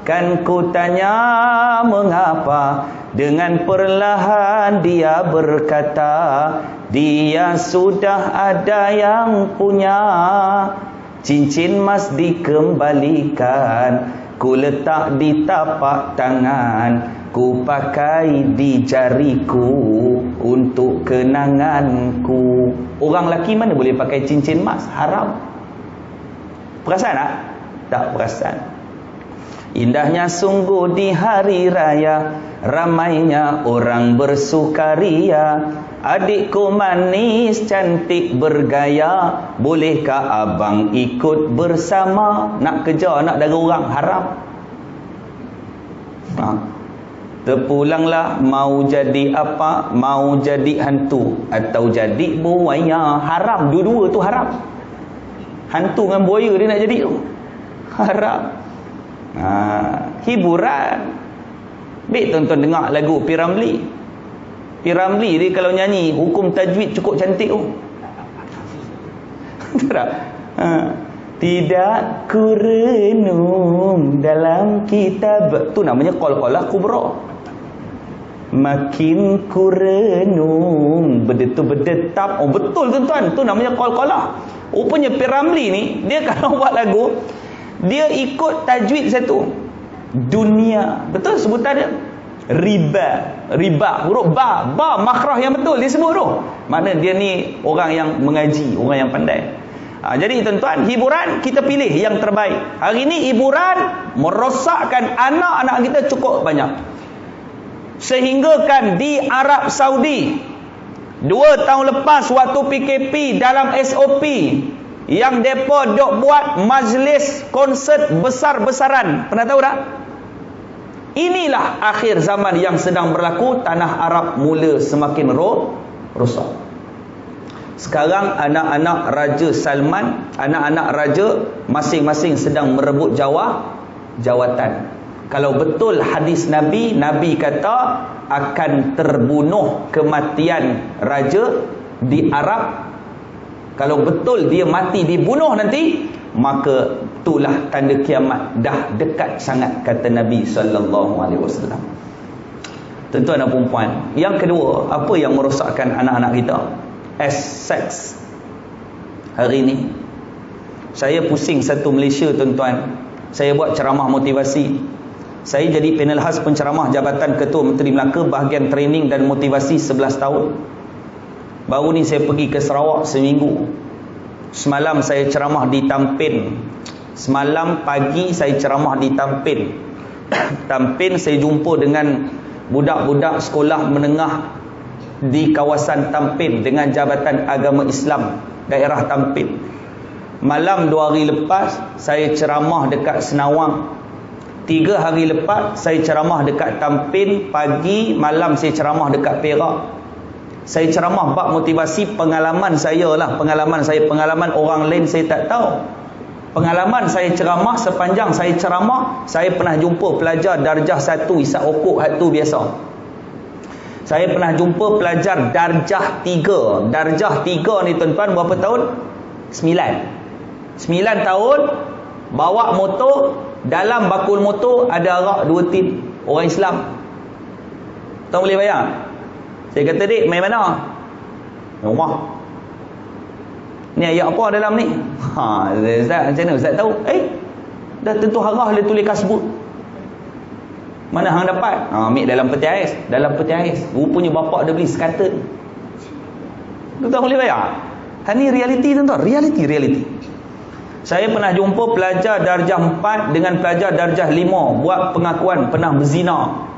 Kan ku tanya mengapa, dengan perlahan dia berkata, dia sudah ada yang punya. Cincin mas dikembalikan, ku letak di tapak tangan, ku pakai di jariku untuk kenanganku. Orang lelaki mana boleh pakai cincin mas? Haram. Perasan tak? Tak perasan. Indahnya sungguh di hari raya, ramainya orang bersukaria. Adikku manis cantik bergaya, bolehkah abang ikut bersama? Nak kejar nak dara orang haram. Terpulanglah mau jadi apa? Mau jadi hantu atau jadi buaya. Haram, dua-dua tu haram. Hantu dengan buaya dia nak jadi tu haram. Hiburan. Baik tuan-tuan dengar lagu P. Ramlee. P. Ramlee dia kalau nyanyi hukum tajwid cukup cantik tu. Tak? Tidak ku renung dalam kitab, tu namanya qalqalah kubra. Makin ku renung berdetu-berdetap. Oh betul tuan-tuan, tu namanya qalqalah. Rupanya P. Ramlee ni dia kalau buat lagu, dia ikut tajwid satu. Dunia, betul sebutan dia. Riba, huruf ba makhraj yang betul dia sebut tu. Makna dia ni orang yang mengaji, orang yang pandai. Jadi tuan-tuan, hiburan kita pilih yang terbaik. Hari ni hiburan merosakkan anak-anak kita cukup banyak. Sehinggakan di Arab Saudi 2 tahun lepas waktu PKP, dalam SOP yang depa dok buat majlis konsert besar-besaran. Pernah tahu tak? Inilah akhir zaman yang sedang berlaku. Tanah Arab mula semakin rosak. Sekarang anak-anak Raja Salman, anak-anak raja masing-masing sedang merebut jawatan. Kalau betul hadis Nabi, Nabi kata akan terbunuh kematian raja di Arab. Kalau betul dia mati dibunuh nanti, maka itulah tanda kiamat dah dekat sangat, kata Nabi SAW. Tuan-tuan dan puan-puan, yang kedua, apa yang merosakkan anak-anak kita? Seks. Hari ini saya pusing satu Malaysia tuan-tuan. Saya buat ceramah motivasi. Saya jadi panel khas penceramah Jabatan Ketua Menteri Melaka bahagian training dan motivasi 11 tahun. Baru ni saya pergi ke Sarawak seminggu. Semalam saya ceramah di Tampin. Semalam pagi saya ceramah di Tampin. Tampin saya jumpa dengan budak-budak sekolah menengah di kawasan Tampin dengan Jabatan Agama Islam daerah Tampin. Malam 2 hari lepas saya ceramah dekat Senawang. 3 hari lepas saya ceramah dekat Tampin. Pagi malam saya ceramah dekat Perak. Saya ceramah bab motivasi, pengalaman saya lah. Pengalaman orang lain saya tak tahu. Pengalaman saya ceramah, sepanjang saya ceramah, saya pernah jumpa pelajar darjah 1 isap okok hatu biasa. Saya pernah jumpa pelajar darjah 3. Darjah 3 ni tuan-tuan berapa tahun? 9 tahun. Bawa motor, dalam bakul motor ada arak 2 tin. Orang Islam. Tuan boleh bayar? Saya kata, "Dik, main mana?" "Rumah." "Ni ayat apa dalam ni?" Ustaz, macam mana Ustaz tahu? Dah tentu harah dia tulis kasbut. "Mana hang dapat?" "Ambil dalam peti ais." Dalam peti ais. Rupanya bapak dia beli sekatan. Tuan boleh bayar? Ni realiti tuan-tuan. Realiti. Saya pernah jumpa pelajar darjah 4 dengan pelajar darjah 5 buat pengakuan pernah berzina.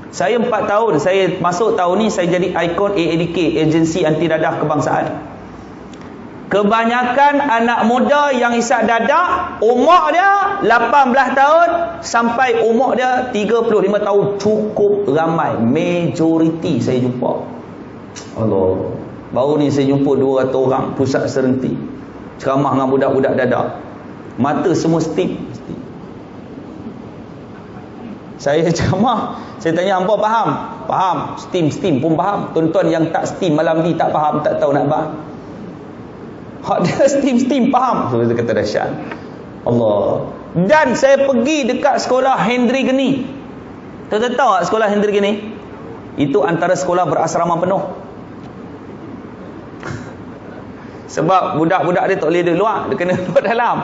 Saya 4 tahun, saya masuk tahun ni saya jadi ikon AADK, Agensi Anti Dadah Kebangsaan. Kebanyakan anak muda yang isap dadah, umur dia 18 tahun sampai umur dia 35 tahun. Cukup ramai, majoriti saya jumpa. Allah. Baru ni saya jumpa 200 orang pusat serenti ceramah dengan budak-budak dadah. Mata semua steam. Saya ceramah, saya tanya, "Hampa faham?" "Faham." Steam pun faham. Tuan-tuan yang tak steam malam ni tak faham, tak tahu nak faham. Hak dia steam faham. So dia kata dahsyat. Allah. Dan saya pergi dekat sekolah Hendry Geni. Tuan-tuan tahu tak sekolah Hendry Geni? Itu antara sekolah berasrama penuh. Sebab budak-budak dia tak boleh duduk luar, dia kena duduk dalam.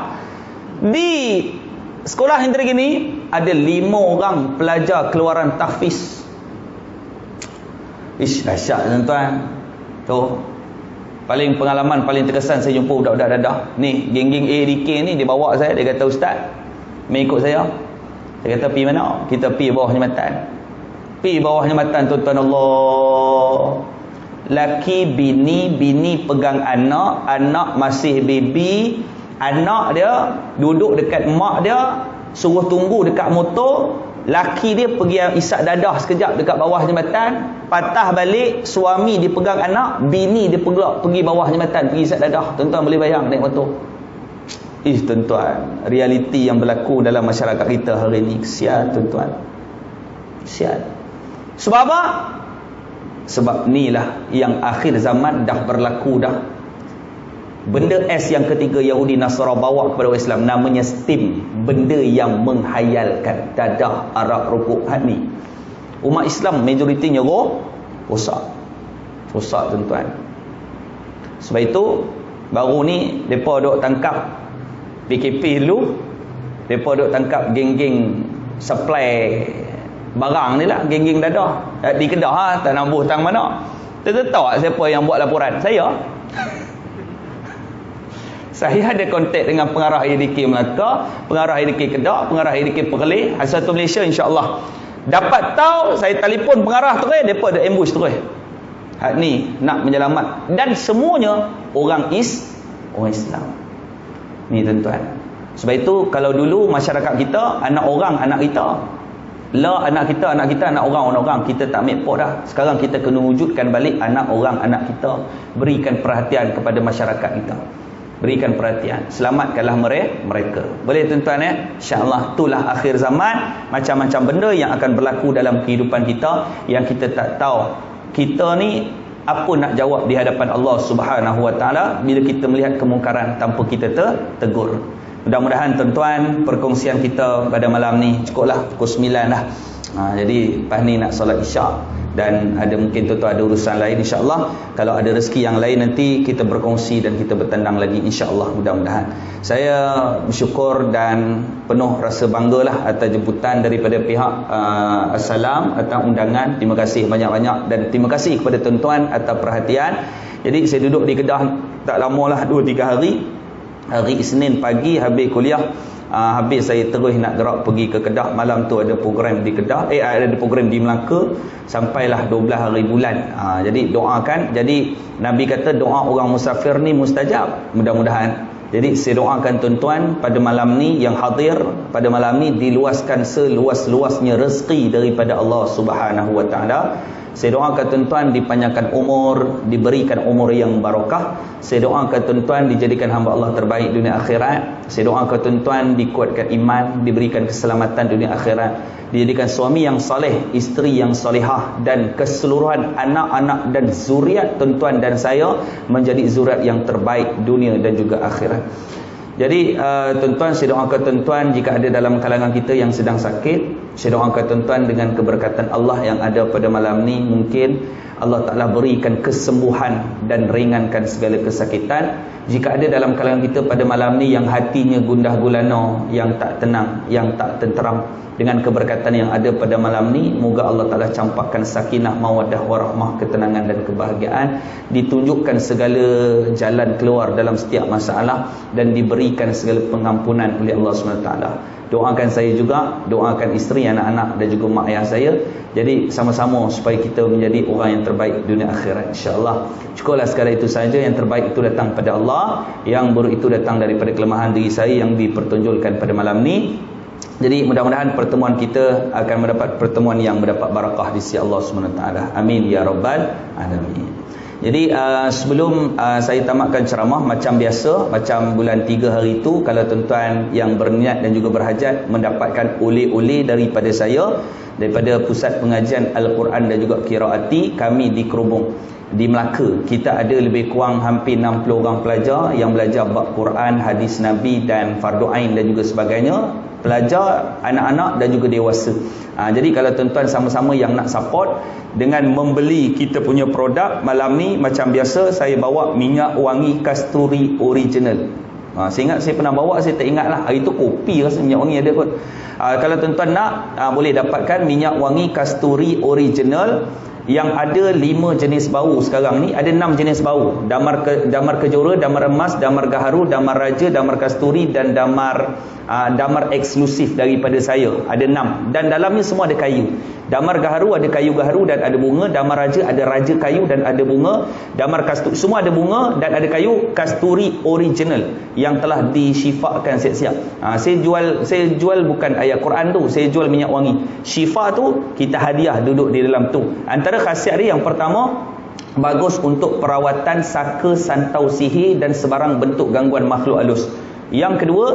Di sekolah Hendry Geni ada 5 orang pelajar keluaran tahfiz. Ish, dahsyat tuan-tuan. Tu paling pengalaman paling terkesan saya jumpa budak-budak dadah. Ni geng-geng ADK ni dia bawa saya, dia kata ustaz, mai ikut saya. Saya kata pergi mana? Kita pergi bawah jambatan. Pergi bawah jambatan tuan-tuan, Allah. Laki bini pegang anak, anak masih baby, anak dia duduk dekat mak dia, suruh tunggu dekat motor. Laki dia pergi isap dadah sekejap dekat bawah jambatan, patah balik, suami dia pegang anak, bini dia pergi bawah jambatan, pergi isap dadah. Tuan-tuan boleh bayang naik motor. Tuan-tuan, realiti yang berlaku dalam masyarakat kita hari ini. Kesian tuan-tuan, kesian. Sebab apa? Sebab inilah yang akhir zaman dah berlaku dah. Benda S yang ketiga Yahudi Nasara bawa kepada Islam, namanya steam. Benda yang menghayalkan, dadah, arak, rokok, ni. Umat Islam majoritinya rosak. Rosak tuan-tuan. Sebab itu baru ni mereka duk tangkap PKP dulu. Mereka duk tangkap geng-geng supply barang ni lah, geng-geng dadah di Kedah, tak nak buh tang mana. Tahu tak siapa yang buat laporan? Saya ada kontak dengan pengarah IDK Melaka, pengarah IDK Kedah, pengarah IDK Perlis, Satu Malaysia, insya-Allah. Dapat tahu, saya telefon pengarah terus, depa ada ambush terus. Hak ni nak menyelamat, dan semuanya orang Islam. Ni tuan-tuan. Sebab itu kalau dulu masyarakat kita anak orang anak kita. Lah anak kita anak orang kita tak ambil pok dah. Sekarang kita kena wujudkan balik anak orang anak kita. Berikan perhatian kepada masyarakat kita. Berikan perhatian, selamatkanlah mereka. Boleh tuan-tuan ya? InsyaAllah itulah akhir zaman. Macam-macam benda yang akan berlaku dalam kehidupan kita yang kita tak tahu. Kita ni apa nak jawab di hadapan Allah Subhanahu Wa Taala bila kita melihat kemungkaran tanpa kita tegur. Mudah-mudahan tuan-tuan perkongsian kita pada malam ni cukuplah pukul 9 dah. Jadi lepas ni nak solat isyak dan ada mungkin tuan-tuan ada urusan lain, insya-Allah. Kalau ada rezeki yang lain nanti kita berkongsi dan kita bertandang lagi, insya-Allah. Mudah-mudahan. Saya bersyukur dan penuh rasa banggalah atas jemputan daripada pihak Assalam atas undangan. Terima kasih banyak-banyak dan terima kasih kepada tuan-tuan atas perhatian. Jadi saya duduk di Kedah tak lamalah 2-3 hari. Hari Isnin pagi habis kuliah, habis saya terus nak gerak pergi ke Kedah. Malam tu ada program di Kedah, ada program di Melaka sampailah 12 hari bulan. Jadi doakan. Jadi Nabi kata doa orang musafir ni mustajab. Mudah-mudahan. Jadi saya doakan tuan-tuan pada malam ni yang hadir pada malam ni diluaskan seluas-luasnya rezeki daripada Allah Subhanahu Wa Taala. Saya doakan tuan-tuan dipanjangkan umur, diberikan umur yang barakah. Saya doakan tuan-tuan dijadikan hamba Allah terbaik dunia akhirat. Saya doakan tuan-tuan dikuatkan iman, diberikan keselamatan dunia akhirat, dijadikan suami yang soleh, isteri yang solehah, dan keseluruhan anak-anak dan zuriat tuan-tuan dan saya menjadi zuriat yang terbaik dunia dan juga akhirat. Jadi tuan-tuan, saya doakan tuan-tuan jika ada dalam kalangan kita yang sedang sakit, saya doakan tuan-tuan dengan keberkatan Allah yang ada pada malam ni, mungkin Allah Ta'ala berikan kesembuhan dan ringankan segala kesakitan. Jika ada dalam kalangan kita pada malam ni yang hatinya gundah gulana, yang tak tenang, yang tak tenteram, dengan keberkatan yang ada pada malam ni, moga Allah Ta'ala campakkan sakinah, mawaddah, warahmah, ketenangan dan kebahagiaan, ditunjukkan segala jalan keluar dalam setiap masalah, dan diberikan segala pengampunan oleh Allah SWT. Doakan saya juga, doakan isteri, anak-anak dan juga mak ayah saya. Jadi sama-sama supaya kita menjadi orang yang terbaik dunia akhirat, insya-Allah. Cukuplah sekadar itu saja. Yang terbaik itu datang pada Allah, yang buruk itu datang daripada kelemahan diri saya yang dipertonjolkan pada malam ni. Jadi mudah-mudahan pertemuan kita akan mendapat pertemuan yang mendapat barakah di sisi Allah SWT. Amin ya rabbal alamin. Jadi sebelum saya tamatkan ceramah, macam biasa, macam bulan 3 hari itu, kalau tuan-tuan yang berniat dan juga berhajat mendapatkan oleh-oleh daripada saya, daripada Pusat Pengajian Al-Quran dan juga Qiraati, kami di Kerubung. di Melaka kita ada lebih kurang hampir 60 orang pelajar yang belajar bab Quran, hadis Nabi dan fardu ain dan juga sebagainya. Pelajar, anak-anak dan juga dewasa. Jadi kalau tuan-tuan sama-sama yang nak support dengan membeli kita punya produk, malam ni macam biasa saya bawa minyak wangi kasturi original. Saya ingat saya pernah bawa, saya tak ingat lah. Hari tu kopi rasa minyak wangi ada kot. Kalau tuan-tuan nak, boleh dapatkan minyak wangi kasturi original yang ada 5 jenis bau sekarang ni. Ada 6 jenis bau. Damar kejora, damar emas, damar gaharu, damar raja, damar kasturi dan damar eksklusif daripada saya. Ada 6 dan dalamnya semua ada kayu. Damar gaharu ada kayu gaharu dan ada bunga. Damar raja ada raja kayu dan ada bunga. Damar kasturi semua ada bunga dan ada kayu. Kasturi original yang telah disyifakan siap-siap. Saya jual bukan ayat Quran tu, saya jual minyak wangi. Syifa tu kita hadiah duduk di dalam tu. Antara khasiat dia yang pertama, bagus untuk perawatan saka, santau, sihir dan sebarang bentuk gangguan makhluk halus. Yang kedua,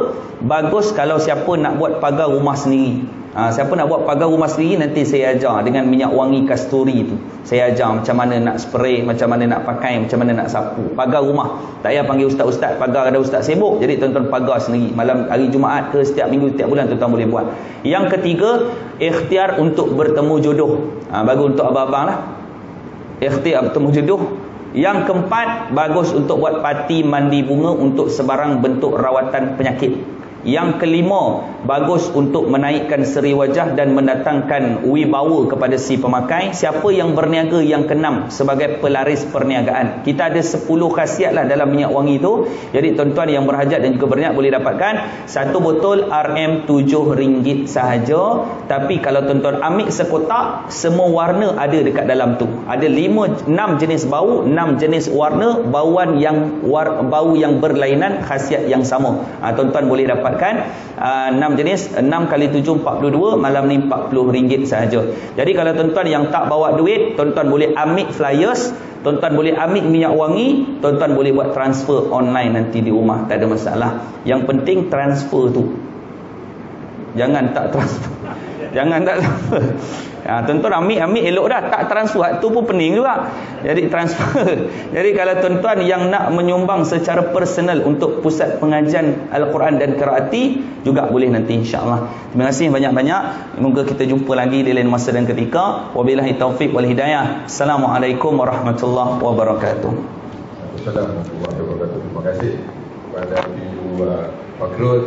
bagus kalau siapa nak buat pagar rumah sendiri. Siapa nak buat pagar rumah sendiri, nanti saya ajar dengan minyak wangi kasturi tu. Saya ajar macam mana nak spray, macam mana nak pakai, macam mana nak sapu. Pagar rumah. Tak payah panggil ustaz-ustaz, pagar ada ustaz sibuk. Jadi tuan-tuan pagar sendiri. Malam hari Jumaat ke setiap minggu, setiap bulan tuan-tuan boleh buat. Yang ketiga, ikhtiar untuk bertemu jodoh. Bagus untuk abang-abang lah. Ikhtiar bertemu jodoh. Yang keempat, bagus untuk buat parti mandi bunga untuk sebarang bentuk rawatan penyakit. Yang kelima, bagus untuk menaikkan seri wajah dan mendatangkan wibawa kepada si pemakai. Siapa yang berniaga, yang keenam sebagai pelaris perniagaan. Kita ada 10 khasiat lah dalam minyak wangi tu. Jadi tuan-tuan yang berhajat dan juga berniat boleh dapatkan. Satu botol RM RM7 sahaja. Tapi kalau tuan-tuan ambil sekotak, semua warna ada dekat dalam tu. Ada 6 jenis bau, 6 jenis warna, bau yang berlainan, khasiat yang sama. Tuan-tuan boleh dapat 6 jenis, 6 kali 7 42, malam ni RM40 sahaja. Jadi kalau tuan-tuan yang tak bawa duit, tuan-tuan boleh ambil flyers, tuan-tuan boleh ambil minyak wangi, tuan-tuan boleh buat transfer online nanti di rumah, tak ada masalah. Yang penting transfer tu, jangan tak transfer. Jangan tak transfer. Tuan-tuan ambil elok dah, tak transfer tu pun pening juga. Jadi transfer. Jadi kalau tuan-tuan yang nak menyumbang secara personal untuk pusat pengajian Al-Quran dan Qiraati juga boleh nanti insya-Allah. Terima kasih banyak-banyak. Semoga kita jumpa lagi di lain masa dan ketika. Wabillahi taufiq wal hidayah. Assalamualaikum warahmatullahi wabarakatuh.
Assalamualaikum warahmatullahi wabarakatuh. Terima kasih kepada Ibu Fakrul.